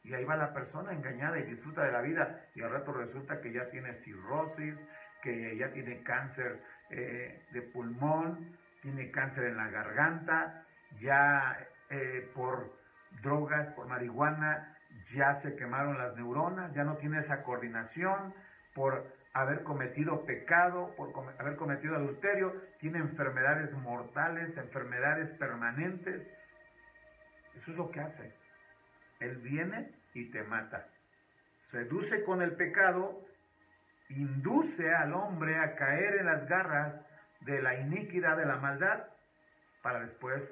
Y ahí va la persona engañada y disfruta de la vida. Y al rato resulta que ya tiene cirrosis, que ya tiene cáncer de pulmón, tiene cáncer en la garganta, ya por drogas, por marihuana, ya se quemaron las neuronas, ya no tiene esa coordinación, por haber cometido pecado, por haber cometido adulterio, tiene enfermedades mortales, enfermedades permanentes. Eso es lo que hace. Él viene y te mata. Seduce con el pecado, induce al hombre a caer en las garras de la iniquidad, de la maldad, para después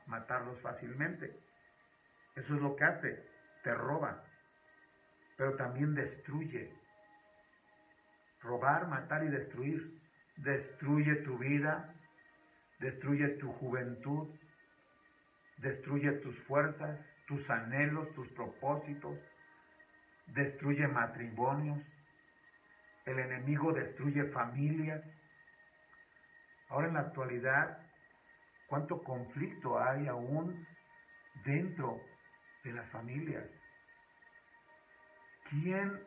matarlos fácilmente. Eso es lo que hace, te roba, pero también destruye. Robar, matar y destruir. Destruye tu vida, destruye tu juventud, destruye tus fuerzas, tus anhelos, tus propósitos, destruye matrimonios. El enemigo destruye familias. Ahora en la actualidad, ¿cuánto conflicto hay aún dentro de las familias? ¿Quién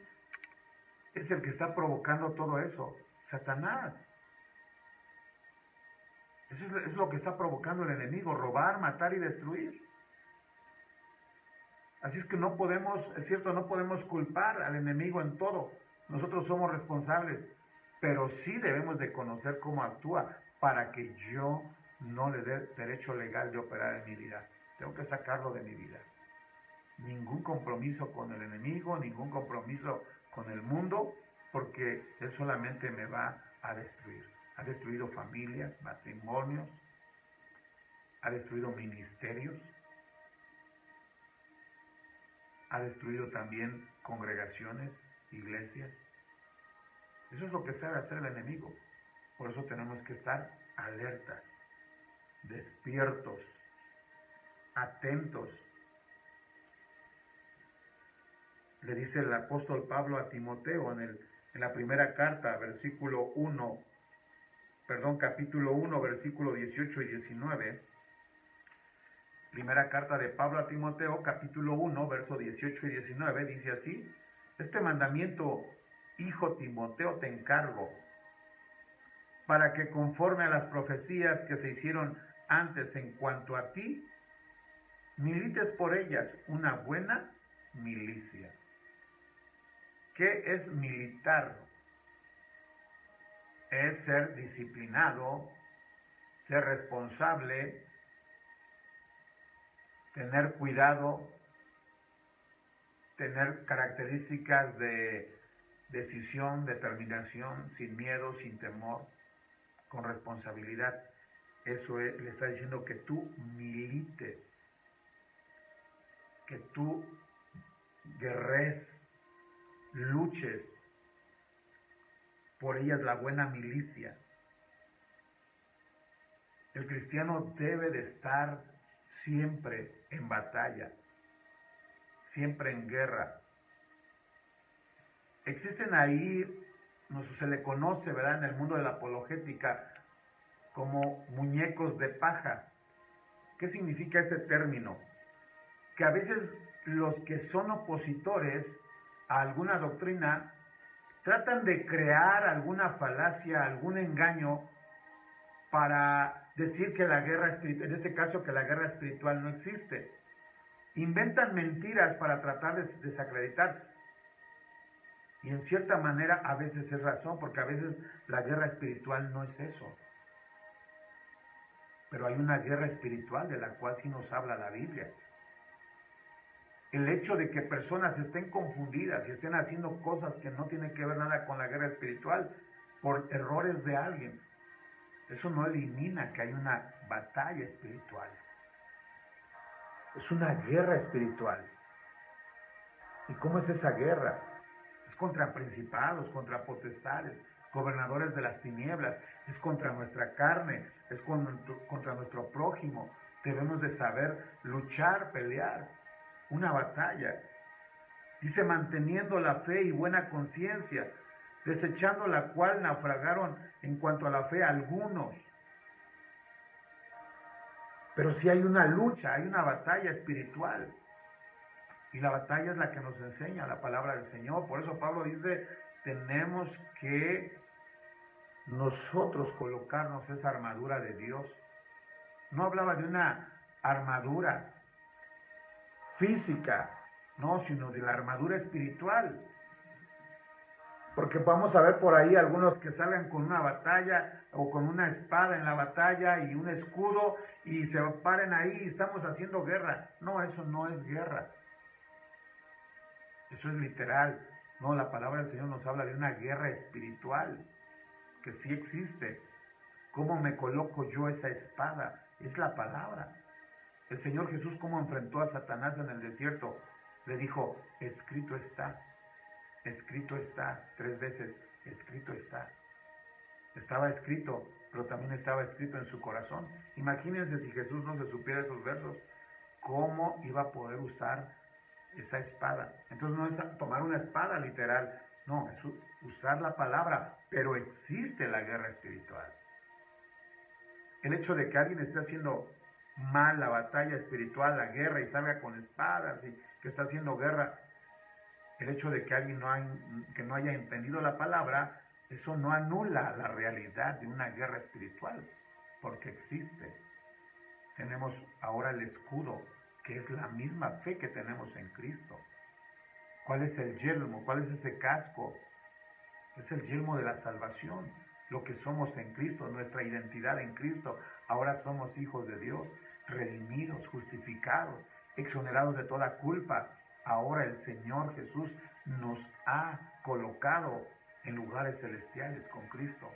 es el que está provocando todo eso? Satanás. Eso es lo que está provocando el enemigo, robar, matar y destruir. Así es que no podemos, es cierto, no podemos culpar al enemigo en todo. Nosotros somos responsables, pero sí debemos de conocer cómo actúa para que yo no le dé derecho legal de operar en mi vida. Tengo que sacarlo de mi vida. Ningún compromiso con el enemigo, ningún compromiso con el mundo, porque él solamente me va a destruir. Ha destruido familias, matrimonios, ha destruido ministerios, ha destruido también congregaciones, iglesias. Eso es lo que sabe hacer el enemigo. Por eso tenemos que estar alertas, despiertos, atentos. Le dice el apóstol Pablo a Timoteo en la primera carta, capítulo 1, versículo 18 y 19. Primera carta de Pablo a Timoteo, capítulo 1, verso 18 y 19, dice así: este mandamiento, hijo Timoteo, te encargo, para que conforme a las profecías que se hicieron antes en cuanto a ti, milites por ellas una buena milicia. ¿Qué es militar? Es ser disciplinado, ser responsable, tener cuidado, tener características de decisión, determinación, sin miedo, sin temor, con responsabilidad. Eso le está diciendo que tú milites, que tú guerres, luches por ellas la buena milicia. El cristiano debe de estar siempre en batalla, siempre en guerra. Existen ahí, se le conoce, ¿verdad?, en el mundo de la apologética como muñecos de paja. ¿Qué significa este término? Que a veces los que son opositores a alguna doctrina tratan de crear alguna falacia, algún engaño para decir que la guerra espiritual, en este caso que la guerra espiritual no existe. Inventan mentiras para tratar de desacreditar. Y en cierta manera a veces es razón, porque a veces la guerra espiritual no es eso. Pero hay una guerra espiritual de la cual sí nos habla la Biblia. El hecho de que personas estén confundidas y estén haciendo cosas que no tienen que ver nada con la guerra espiritual por errores de alguien, eso no elimina que hay una batalla espiritual. Es una guerra espiritual. ¿Y cómo es esa guerra? Es contra principados, contra potestades, gobernadores de las tinieblas, es contra nuestra carne, es contra nuestro prójimo. Debemos de saber luchar, pelear, una batalla. Dice, manteniendo la fe y buena conciencia, desechando la cual naufragaron en cuanto a la fe algunos. Pero sí hay una lucha, hay una batalla espiritual. Y la batalla es la que nos enseña la palabra del Señor. Por eso Pablo dice, tenemos que nosotros colocarnos esa armadura de Dios. No hablaba de una armadura física, no, sino de la armadura espiritual. Porque vamos a ver por ahí algunos que salgan con una batalla o con una espada en la batalla y un escudo y se paren ahí y estamos haciendo guerra. No, eso no es guerra. Eso es literal. No, la palabra del Señor nos habla de una guerra espiritual que sí existe. ¿Cómo me coloco yo esa espada? Es la palabra. El Señor Jesús, ¿cómo enfrentó a Satanás en el desierto? Le dijo, escrito está, 3 veces, escrito está. Estaba escrito, pero también estaba escrito en su corazón. Imagínense si Jesús no se supiera esos versos, ¿cómo iba a poder usar esa espada? Entonces no es tomar una espada literal, no, es usar la palabra, pero existe la guerra espiritual. El hecho de que alguien esté haciendo mal la batalla espiritual, la guerra, y salga con espadas y que está haciendo guerra, el hecho de que alguien no haya entendido la palabra, eso no anula la realidad de una guerra espiritual, porque existe. Tenemos ahora el escudo, que es la misma fe que tenemos en Cristo. ¿Cuál es el yelmo? ¿Cuál es ese casco? Es el yelmo de la salvación, lo que somos en Cristo, nuestra identidad en Cristo. Ahora somos hijos de Dios, redimidos, justificados, exonerados de toda culpa. Ahora el Señor Jesús nos ha colocado en lugares celestiales con Cristo.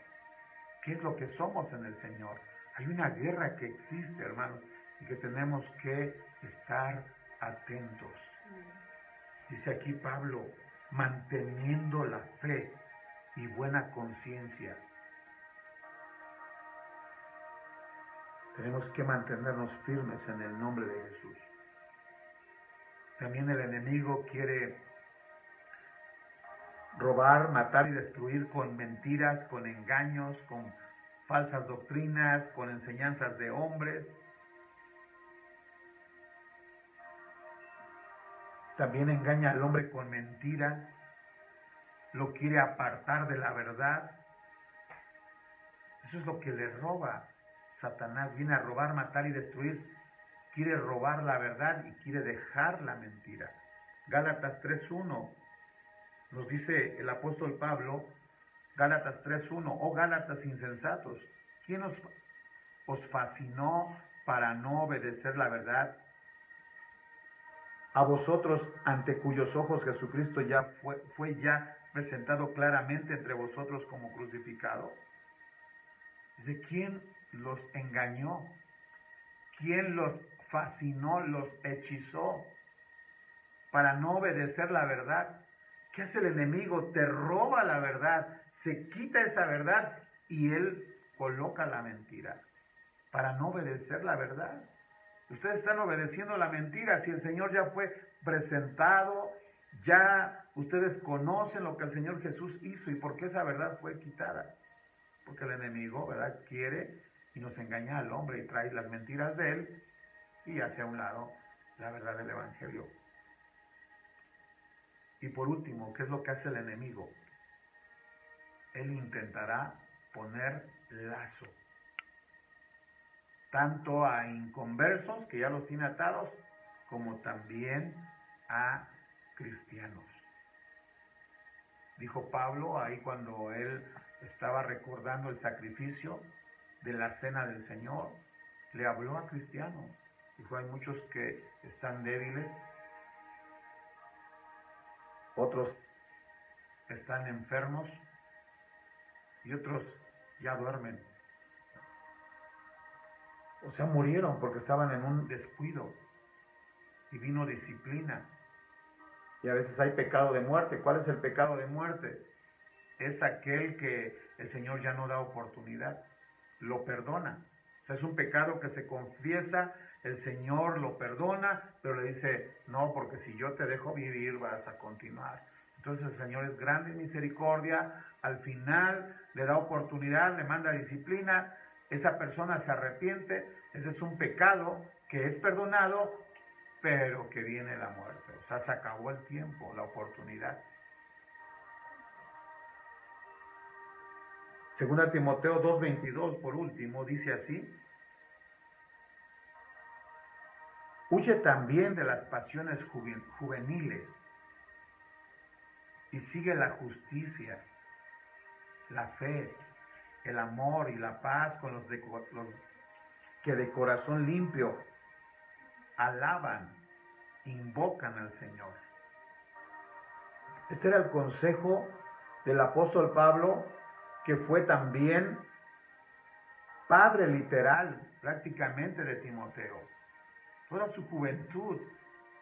¿Qué es lo que somos en el Señor? Hay una guerra que existe, hermanos, y que tenemos que estar atentos. Dice aquí Pablo, manteniendo la fe y buena conciencia. Tenemos que mantenernos firmes en el nombre de Jesús. También el enemigo quiere robar, matar y destruir con mentiras, con engaños, con falsas doctrinas, con enseñanzas de hombres. También engaña al hombre con mentira, lo quiere apartar de la verdad. Eso es lo que le roba Satanás. Viene a robar, matar y destruir. Quiere robar la verdad y quiere dejar la mentira. Gálatas 3:1 nos dice el apóstol Pablo, Gálatas 3:1, oh Gálatas insensatos, ¿quién os fascinó para no obedecer la verdad? A vosotros, ante cuyos ojos Jesucristo ya fue ya presentado claramente entre vosotros como crucificado. ¿De quién los engañó? ¿Quién los fascinó, los hechizó para no obedecer la verdad? ¿Qué hace el enemigo? Te roba la verdad, se quita esa verdad y él coloca la mentira para no obedecer la verdad. Ustedes están obedeciendo la mentira. Si el Señor ya fue presentado, ya ustedes conocen lo que el Señor Jesús hizo y por qué esa verdad fue quitada. Porque el enemigo, ¿verdad?, quiere y nos engaña al hombre y trae las mentiras de él y hacia un lado la verdad del Evangelio. Y por último, ¿qué es lo que hace el enemigo? Él intentará poner lazo, tanto a inconversos, que ya los tiene atados, como también a cristianos. Dijo Pablo ahí cuando él estaba recordando el sacrificio de la cena del Señor, le habló a cristianos. Dijo, hay muchos que están débiles, otros están enfermos y otros ya duermen. O sea, murieron porque estaban en un descuido y vino disciplina. Y a veces hay pecado de muerte. ¿Cuál es el pecado de muerte? Es aquel que el Señor ya no da oportunidad, lo perdona. O sea, es un pecado que se confiesa, el Señor lo perdona, pero le dice, no, porque si yo te dejo vivir vas a continuar. Entonces el Señor es grande en misericordia, al final le da oportunidad, le manda disciplina, esa persona se arrepiente, ese es un pecado que es perdonado, pero que viene la muerte. O sea, se acabó el tiempo, la oportunidad. Segunda Timoteo 2:22, por último, dice así: huye también de las pasiones juveniles y sigue la justicia, la fe, el amor y la paz con los que de corazón limpio alaban, invocan al Señor. Este era el consejo del apóstol Pablo, que fue también padre literal prácticamente de Timoteo. Toda su juventud,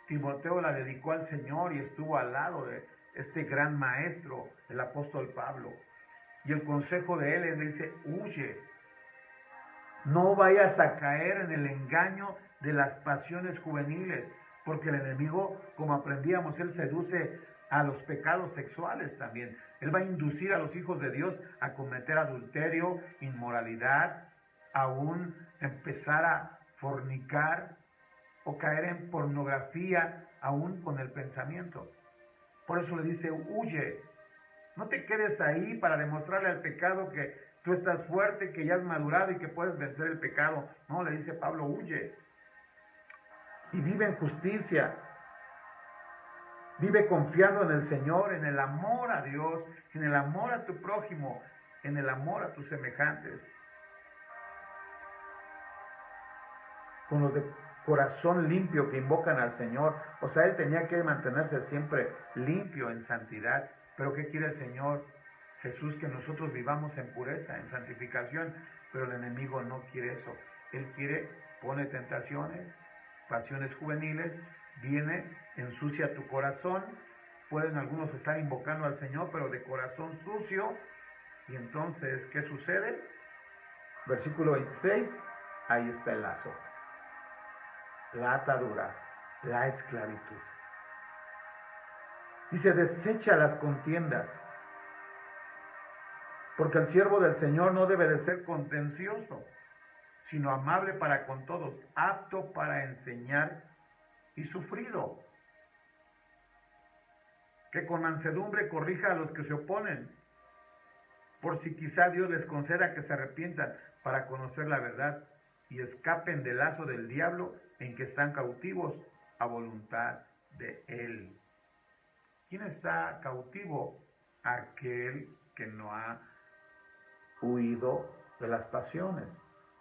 Timoteo la dedicó al Señor y estuvo al lado de este gran maestro, el apóstol Pablo. Y el consejo de él, él dice, huye. No vayas a caer en el engaño de las pasiones juveniles, porque el enemigo, como aprendíamos, él seduce a los pecados sexuales también. Él va a inducir a los hijos de Dios a cometer adulterio, inmoralidad, aún empezar a fornicar o caer en pornografía, aún con el pensamiento. Por eso le dice, huye. No te quedes ahí para demostrarle al pecado que tú estás fuerte, que ya has madurado y que puedes vencer el pecado. No, le dice Pablo, huye. Y vive en justicia. Vive confiando en el Señor, en el amor a Dios, en el amor a tu prójimo, en el amor a tus semejantes. Con los de corazón limpio que invocan al Señor. O sea, él tenía que mantenerse siempre limpio en santidad. Pero ¿qué quiere el Señor Jesús? Que nosotros vivamos en pureza, en santificación. Pero el enemigo no quiere eso. Él pone tentaciones, pasiones juveniles, viene, ensucia tu corazón. Pueden algunos estar invocando al Señor, pero de corazón sucio. Y entonces, ¿qué sucede? Versículo 26, ahí está el lazo, la atadura, la esclavitud. Dice, desecha las contiendas, porque el siervo del Señor no debe de ser contencioso, sino amable para con todos, apto para enseñar y sufrido, que con mansedumbre corrija a los que se oponen, por si quizá Dios les conceda que se arrepientan para conocer la verdad y escapen del lazo del diablo en que están cautivos a voluntad de Él. ¿Quién está cautivo? Aquel que no ha huido de las pasiones,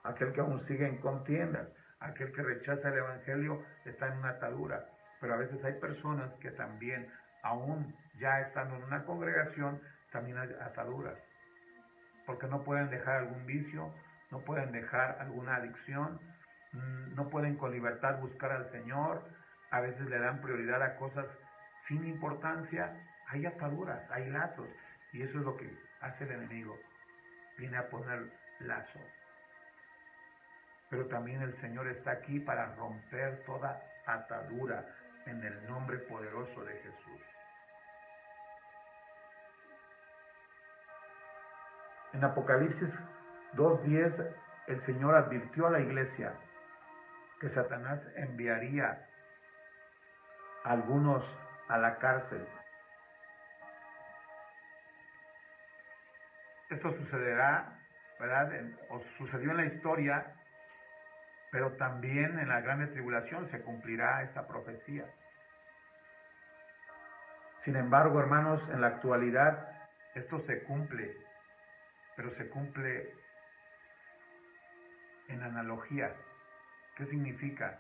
aquel que aún sigue en contiendas, aquel que rechaza el Evangelio está en una atadura. Pero a veces hay personas que también, aún ya estando en una congregación, también hay ataduras, porque no pueden dejar algún vicio, no pueden dejar alguna adicción, no pueden con libertad buscar al Señor, a veces le dan prioridad a cosas sin importancia. Hay ataduras, hay lazos, y eso es lo que hace el enemigo, viene a poner lazo. Pero también el Señor está aquí para romper toda atadura en el nombre poderoso de Jesús. En Apocalipsis 2:10 el Señor advirtió a la iglesia que Satanás enviaría a algunos a la cárcel. Esto sucederá, ¿verdad? O sucedió en la historia, pero también en la grande tribulación se cumplirá esta profecía. Sin embargo, hermanos, en la actualidad esto se cumple, pero se cumple en analogía. ¿Qué significa?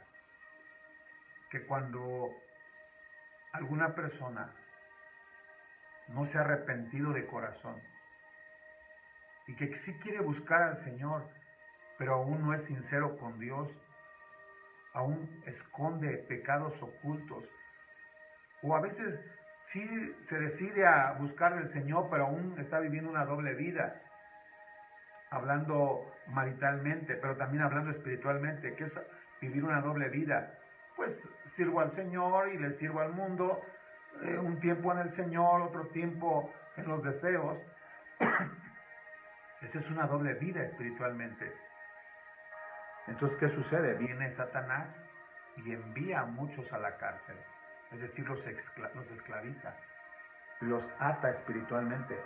Que cuando alguna persona no se ha arrepentido de corazón y que sí quiere buscar al Señor, pero aún no es sincero con Dios, aún esconde pecados ocultos, o a veces sí se decide a buscar al Señor, pero aún está viviendo una doble vida, hablando maritalmente, pero también hablando espiritualmente. ¿Qué es vivir una doble vida? Pues sirvo al Señor y le sirvo al mundo, un tiempo en el Señor, otro tiempo en los deseos. Esa es una doble vida espiritualmente. Entonces, ¿qué sucede? Viene Satanás y envía a muchos a la cárcel, es decir, los esclaviza, los ata espiritualmente.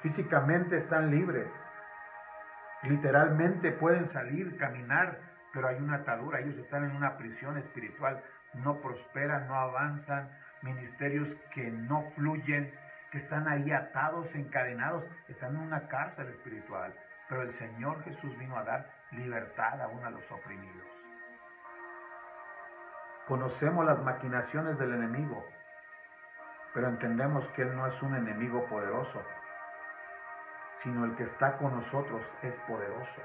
Físicamente están libres, literalmente pueden salir, caminar, pero hay una atadura, ellos están en una prisión espiritual, no prosperan, no avanzan, ministerios que no fluyen, que están ahí atados, encadenados, están en una cárcel espiritual. Pero el Señor Jesús vino a dar libertad aún a los oprimidos. Conocemos las maquinaciones del enemigo, pero entendemos que Él no es un enemigo poderoso, sino el que está con nosotros es poderoso.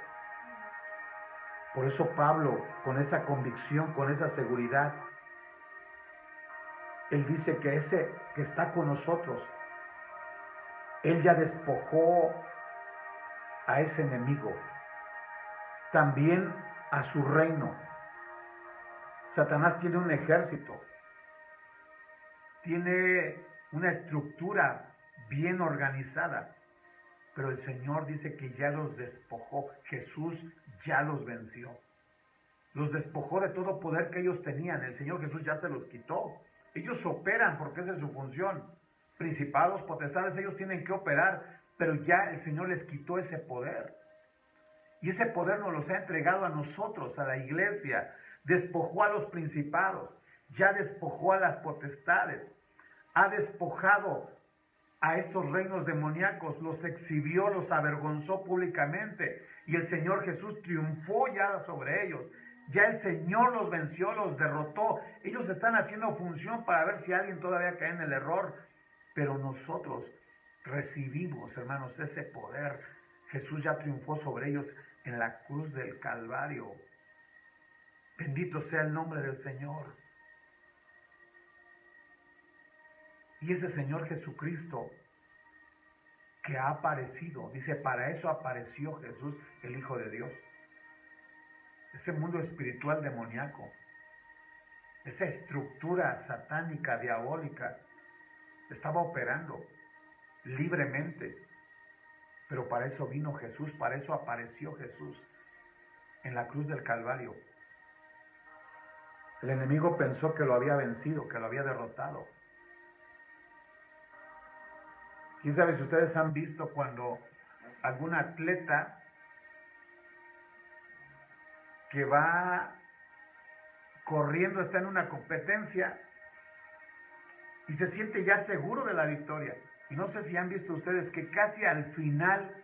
Por eso Pablo, con esa convicción, con esa seguridad, él dice que ese que está con nosotros, Él ya despojó a ese enemigo, también a su reino. Satanás tiene un ejército, tiene una estructura bien organizada, pero el Señor dice que ya los despojó. Jesús ya los venció. Los despojó de todo poder que ellos tenían. El Señor Jesús ya se los quitó. Ellos operan porque esa es su función. Principados, potestades, ellos tienen que operar, pero ya el Señor les quitó ese poder. Y ese poder nos los ha entregado a nosotros, a la iglesia. Despojó a los principados, ya despojó a las potestades, ha despojado a estos reinos demoníacos, los exhibió, los avergonzó públicamente, y el Señor Jesús triunfó ya sobre ellos. Ya el Señor los venció, los derrotó. Ellos están haciendo función para ver si alguien todavía cae en el error, pero nosotros recibimos, hermanos, ese poder. Jesús ya triunfó sobre ellos en la cruz del Calvario. Bendito sea el nombre del Señor. Y ese Señor Jesucristo que ha aparecido, dice, para eso apareció Jesús, el Hijo de Dios. Ese mundo espiritual demoníaco, esa estructura satánica, diabólica, estaba operando libremente. Pero para eso vino Jesús, para eso apareció Jesús en la cruz del Calvario. El enemigo pensó que lo había vencido, que lo había derrotado. ¿Quién sabe si ustedes han visto cuando algún atleta que va corriendo, está en una competencia y se siente ya seguro de la victoria? Y no sé si han visto ustedes que casi al final,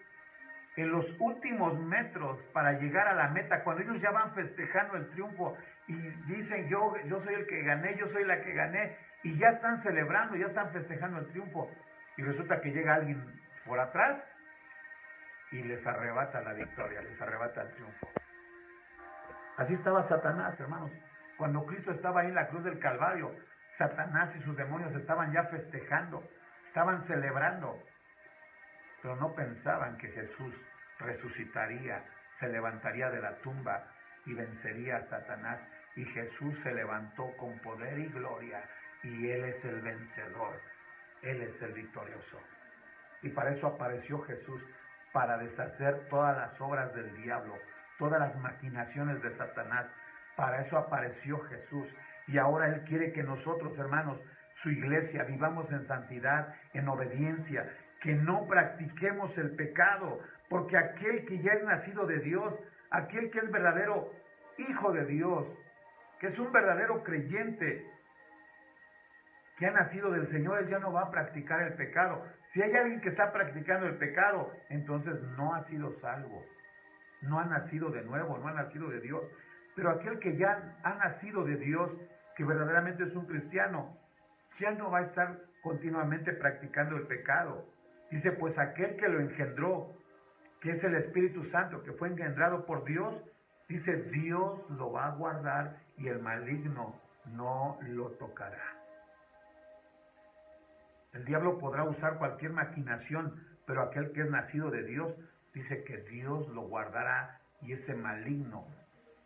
en los últimos metros para llegar a la meta, cuando ellos ya van festejando el triunfo y dicen yo soy el que gané, yo soy la que gané, y ya están celebrando, ya están festejando el triunfo, y resulta que llega alguien por atrás y les arrebata la victoria, les arrebata el triunfo. Así estaba Satanás, hermanos. Cuando Cristo estaba ahí en la cruz del Calvario, Satanás y sus demonios estaban ya festejando, estaban celebrando, pero no pensaban que Jesús resucitaría, se levantaría de la tumba y vencería a Satanás. Y Jesús se levantó con poder y gloria, y Él es el vencedor, Él es el victorioso. Y para eso apareció Jesús, para deshacer todas las obras del diablo, todas las maquinaciones de Satanás, Para eso apareció Jesús. Y ahora Él quiere que nosotros, hermanos, su iglesia, vivamos en santidad, en obediencia, que no practiquemos el pecado, porque aquel que ya es nacido de Dios, aquel que es verdadero hijo de Dios, que es un verdadero creyente, que ha nacido del Señor, Él ya no va a practicar el pecado. Si hay alguien que está practicando el pecado, entonces no ha sido salvo, no ha nacido de nuevo, no ha nacido de Dios. Pero aquel que ya ha nacido de Dios, que verdaderamente es un cristiano, ya no va a estar continuamente practicando el pecado. Dice, pues aquel que lo engendró, que es el Espíritu Santo, que fue engendrado por Dios, dice, Dios lo va a guardar y el maligno no lo tocará. El diablo podrá usar cualquier maquinación, pero aquel que es nacido de Dios, dice que Dios lo guardará y ese maligno,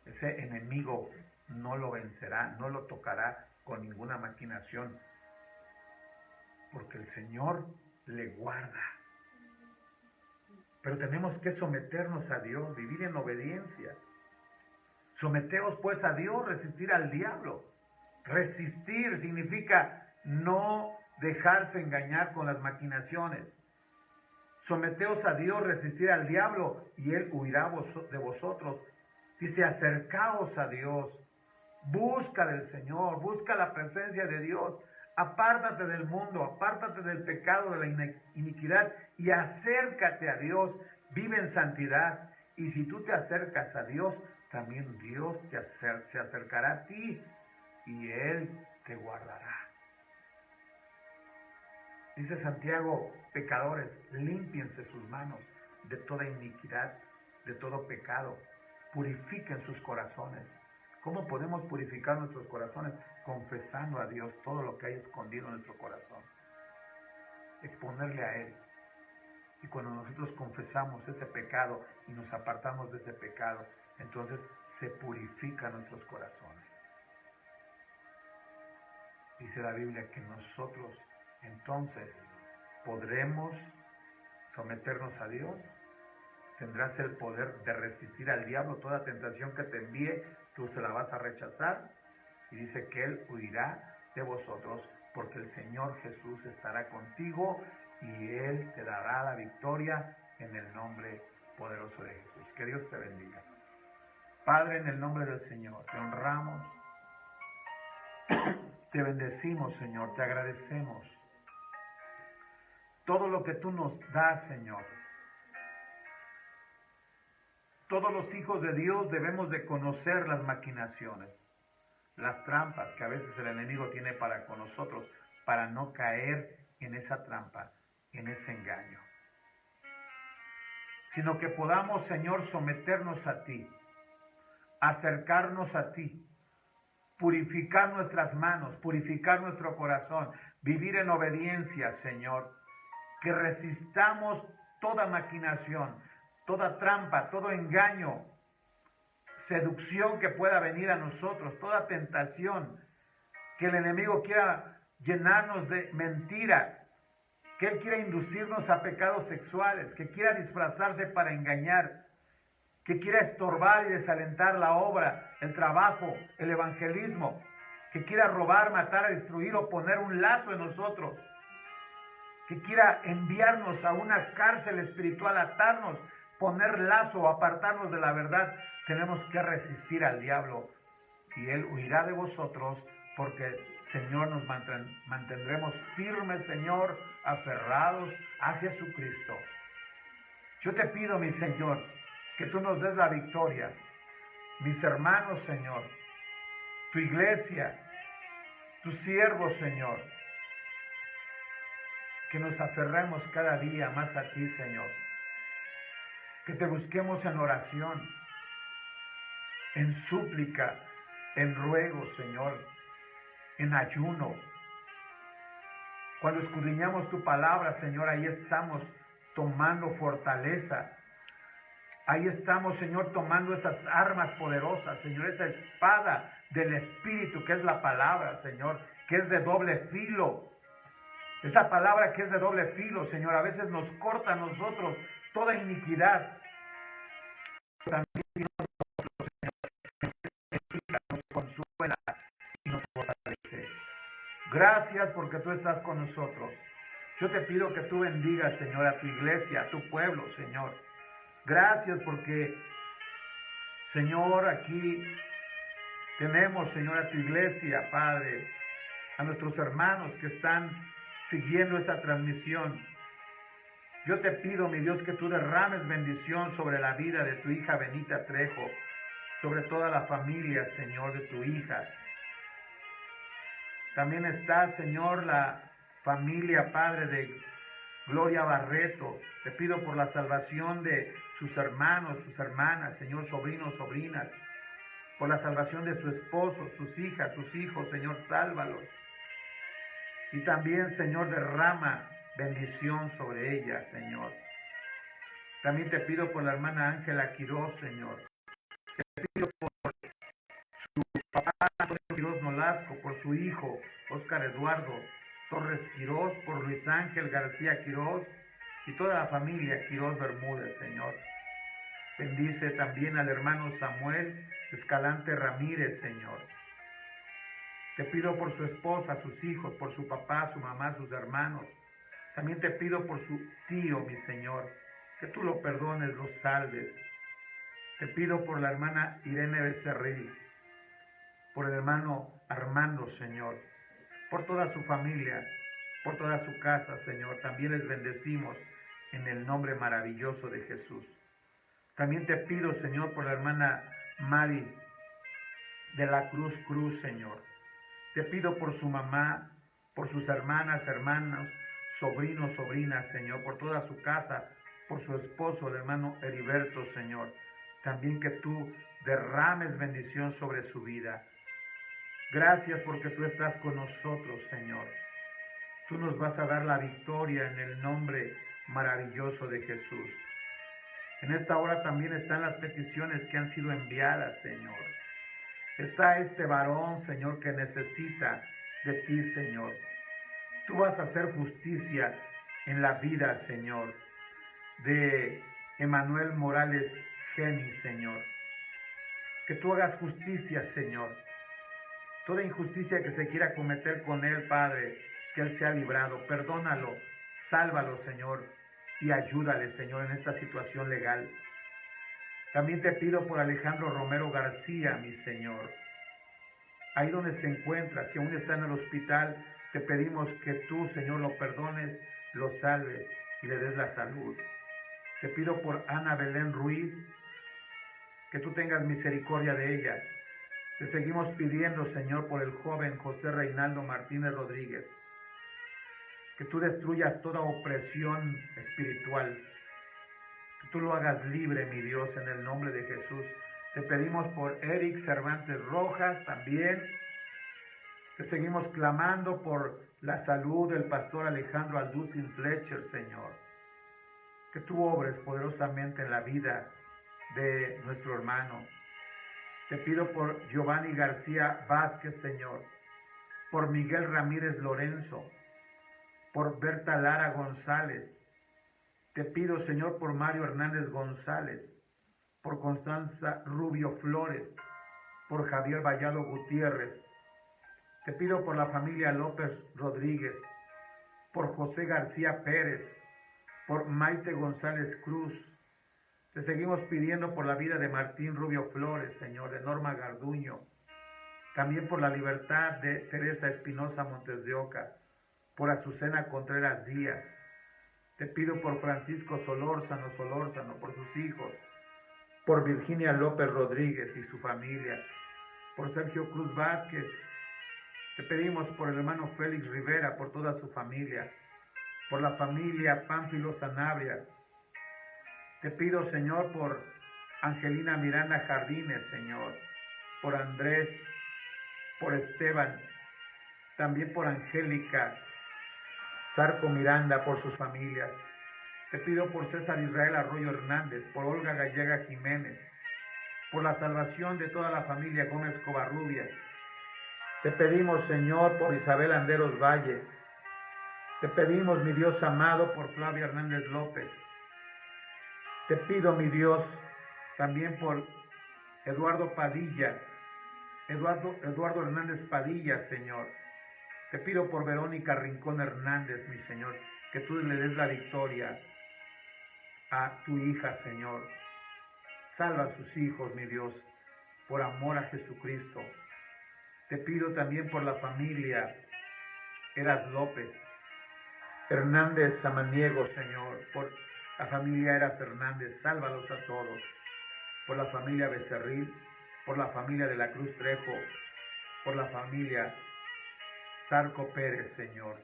ese enemigo, no lo vencerá, no lo tocará con ninguna maquinación, porque el Señor le guarda. Pero tenemos que someternos a Dios, vivir en obediencia. Someteos pues a Dios, resistir al diablo. Resistir significa no dejarse engañar con las maquinaciones. Someteos a Dios, resistir al diablo y Él huirá de vosotros. Dice, acercaos a Dios, busca del Señor, busca la presencia de Dios, apártate del mundo, apártate del pecado, de la iniquidad y acércate a Dios, vive en santidad. Y si tú te acercas a Dios, también Dios se acercará a ti y Él te guardará. Dice Santiago, pecadores, límpiense sus manos de toda iniquidad, de todo pecado, purifiquen sus corazones. ¿Cómo podemos purificar nuestros corazones? Confesando a Dios todo lo que hay escondido en nuestro corazón. Exponerle a Él. Y cuando nosotros confesamos ese pecado y nos apartamos de ese pecado, entonces se purifican nuestros corazones. Dice la Biblia que nosotros entonces podremos someternos a Dios. Tendrás el poder de resistir al diablo. Toda tentación que te envíe, tú se la vas a rechazar. Y dice que Él huirá de vosotros porque el Señor Jesús estará contigo y Él te dará la victoria en el nombre poderoso de Jesús. Que Dios te bendiga. Padre, en el nombre del Señor, te honramos, te bendecimos, Señor, te agradecemos. Todo lo que tú nos das, Señor. Todos los hijos de Dios debemos de conocer las maquinaciones, las trampas que a veces el enemigo tiene para con nosotros, para no caer en esa trampa, en ese engaño. Sino que podamos, Señor, someternos a ti, acercarnos a ti, purificar nuestras manos, purificar nuestro corazón, vivir en obediencia, Señor, que resistamos toda maquinación, toda trampa, todo engaño, seducción que pueda venir a nosotros, toda tentación, que el enemigo quiera llenarnos de mentira, que él quiera inducirnos a pecados sexuales, que quiera disfrazarse para engañar, que quiera estorbar y desalentar la obra, el trabajo, el evangelismo, que quiera robar, matar, destruir o poner un lazo en nosotros, que quiera enviarnos a una cárcel espiritual, atarnos, poner lazo o apartarnos de la verdad. Tenemos que resistir al diablo y él huirá de vosotros porque, Señor, nos mantendremos firmes, Señor, aferrados a Jesucristo. Yo te pido, mi Señor, que tú nos des la victoria. Mis hermanos, Señor, tu iglesia, tus siervos, Señor, que nos aferremos cada día más a ti, Señor. Que te busquemos en oración, en súplica, en ruego, Señor, en ayuno. Cuando escudriñamos tu palabra, Señor, ahí estamos tomando fortaleza. Ahí estamos, Señor, tomando esas armas poderosas, Señor, esa espada del Espíritu que es la palabra, Señor, que es de doble filo. Esa palabra que es de doble filo, Señor, a veces nos corta a nosotros toda iniquidad. También nosotros, Señor, nos edifica. Gracias porque tú estás con nosotros. Yo te pido que tú bendigas, Señor, a tu iglesia, a tu pueblo, Señor. Gracias porque, Señor, aquí tenemos, Señor, a tu iglesia, Padre, a nuestros hermanos que están siguiendo esta transmisión. Yo te pido, mi Dios, que tú derrames bendición sobre la vida de tu hija Benita Trejo, sobre toda la familia, Señor, de tu hija. También está, Señor, la familia, Padre, de Gloria Barreto. Te pido por la salvación de sus hermanos, sus hermanas, Señor, sobrinos, sobrinas. Por la salvación de su esposo, sus hijas, sus hijos, Señor, sálvalos. Y también, Señor, derrama bendición sobre ella, Señor. También te pido por la hermana Ángela Quirós, Señor. Te pido por su papá Antonio Quirós Nolasco, por su hijo Óscar Eduardo Torres Quirós, por Luis Ángel García Quirós y toda la familia Quirós Bermúdez, Señor. Bendice también al hermano Samuel Escalante Ramírez, Señor. Te pido por su esposa, sus hijos, por su papá, su mamá, sus hermanos. También te pido por su tío, mi Señor, que tú lo perdones, lo salves. Te pido por la hermana Irene Becerril, por el hermano Armando, Señor, por toda su familia, por toda su casa, Señor. También les bendecimos en el nombre maravilloso de Jesús. También te pido, Señor, por la hermana Mari de la Cruz, Señor. Te pido por su mamá, por sus hermanas, hermanos, sobrinos, sobrinas, Señor, por toda su casa, por su esposo, el hermano Heriberto, Señor. También que tú derrames bendición sobre su vida. Gracias porque tú estás con nosotros, Señor. Tú nos vas a dar la victoria en el nombre maravilloso de Jesús. En esta hora también están las peticiones que han sido enviadas, Señor. Está este varón, Señor, que necesita de ti, Señor. Tú vas a hacer justicia en la vida, Señor, de Emanuel Morales Geni, Señor. Que tú hagas justicia, Señor. Toda injusticia que se quiera cometer con él, Padre, que él sea librado. Perdónalo, sálvalo, Señor, y ayúdale, Señor, en esta situación legal. También te pido por Alejandro Romero García, mi Señor. Ahí donde se encuentra, si aún está en el hospital, te pedimos que tú, Señor, lo perdones, lo salves y le des la salud. Te pido por Ana Belén Ruiz, que tú tengas misericordia de ella. Te seguimos pidiendo, Señor, por el joven José Reinaldo Martínez Rodríguez, que tú destruyas toda opresión espiritual, que tú lo hagas libre, mi Dios, en el nombre de Jesús. Te pedimos por Eric Cervantes Rojas también. Te seguimos clamando por la salud del pastor Alejandro Alducin Fletcher, Señor. Que tú obres poderosamente en la vida de nuestro hermano. Te pido por Giovanni García Vázquez, Señor. Por Miguel Ramírez Lorenzo. Por Berta Lara González. Te pido, Señor, por Mario Hernández González. Por Constanza Rubio Flores. Por Javier Vallado Gutiérrez. Te pido por la familia López Rodríguez. Por José García Pérez. Por Maite González Cruz. Te seguimos pidiendo por la vida de Martín Rubio Flores, Señor, de Norma Garduño. También por la libertad de Teresa Espinosa Montes de Oca. Por Azucena Contreras Díaz. Te pido por Francisco Solórzano, por sus hijos. Por Virginia López Rodríguez y su familia. Por Sergio Cruz Vázquez. Te pedimos por el hermano Félix Rivera, por toda su familia. Por la familia Pánfilo Sanabria. Te pido, Señor, por Angelina Miranda Jardines, Señor. Por Andrés, por Esteban. También por Angélica Zarco Miranda, por sus familias. Te pido por César Israel Arroyo Hernández, por Olga Gallega Jiménez, por la salvación de toda la familia Gómez Covarrubias. Te pedimos, Señor, por Isabel Anderos Valle. Te pedimos, mi Dios amado, por Flavia Hernández López. Te pido, mi Dios, también por Eduardo Padilla, Eduardo Hernández Padilla, Señor. Te pido por Verónica Rincón Hernández, mi Señor, que tú le des la victoria a tu hija, Señor. Salva a sus hijos, mi Dios, por amor a Jesucristo. Te pido también por la familia Eras López, Hernández Samaniego, Señor, por la familia Eras Hernández, sálvalos a todos, por la familia Becerril, por la familia de la Cruz Trejo, por la familia Zarco Pérez, Señor.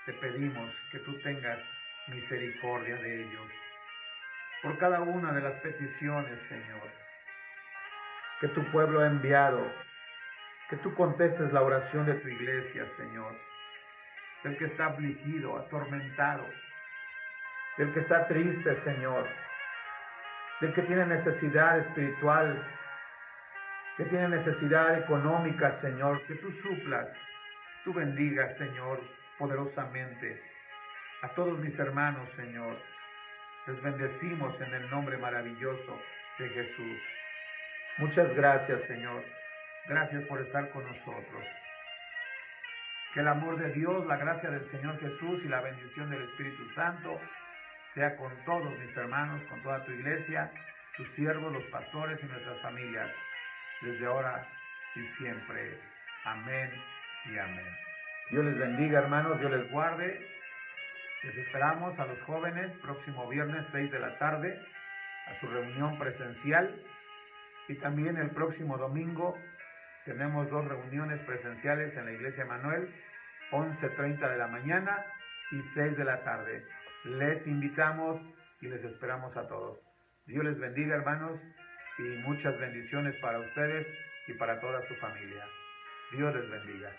Te pedimos que tú tengas misericordia de ellos, por cada una de las peticiones, Señor, que tu pueblo ha enviado, que tú contestes la oración de tu iglesia, Señor, del que está afligido, atormentado, del que está triste, Señor, del que tiene necesidad espiritual, que tiene necesidad económica, Señor, que tú suplas, tú bendigas, Señor, poderosamente a todos mis hermanos, Señor. Les bendecimos en el nombre maravilloso de Jesús. Muchas gracias, Señor. Gracias por estar con nosotros. Que el amor de Dios, la gracia del Señor Jesús y la bendición del Espíritu Santo sea con todos mis hermanos, con toda tu iglesia, tus siervos, los pastores y nuestras familias, desde ahora y siempre. Amén y amén. Dios les bendiga, hermanos, Dios les guarde. Les esperamos a los jóvenes próximo viernes 6 de la tarde a su reunión presencial, y también el próximo domingo tenemos 2 reuniones presenciales en la Iglesia Emanuel, 11:30 de la mañana y 6 de la tarde. Les invitamos y les esperamos a todos. Dios les bendiga, hermanos, y muchas bendiciones para ustedes y para toda su familia. Dios les bendiga.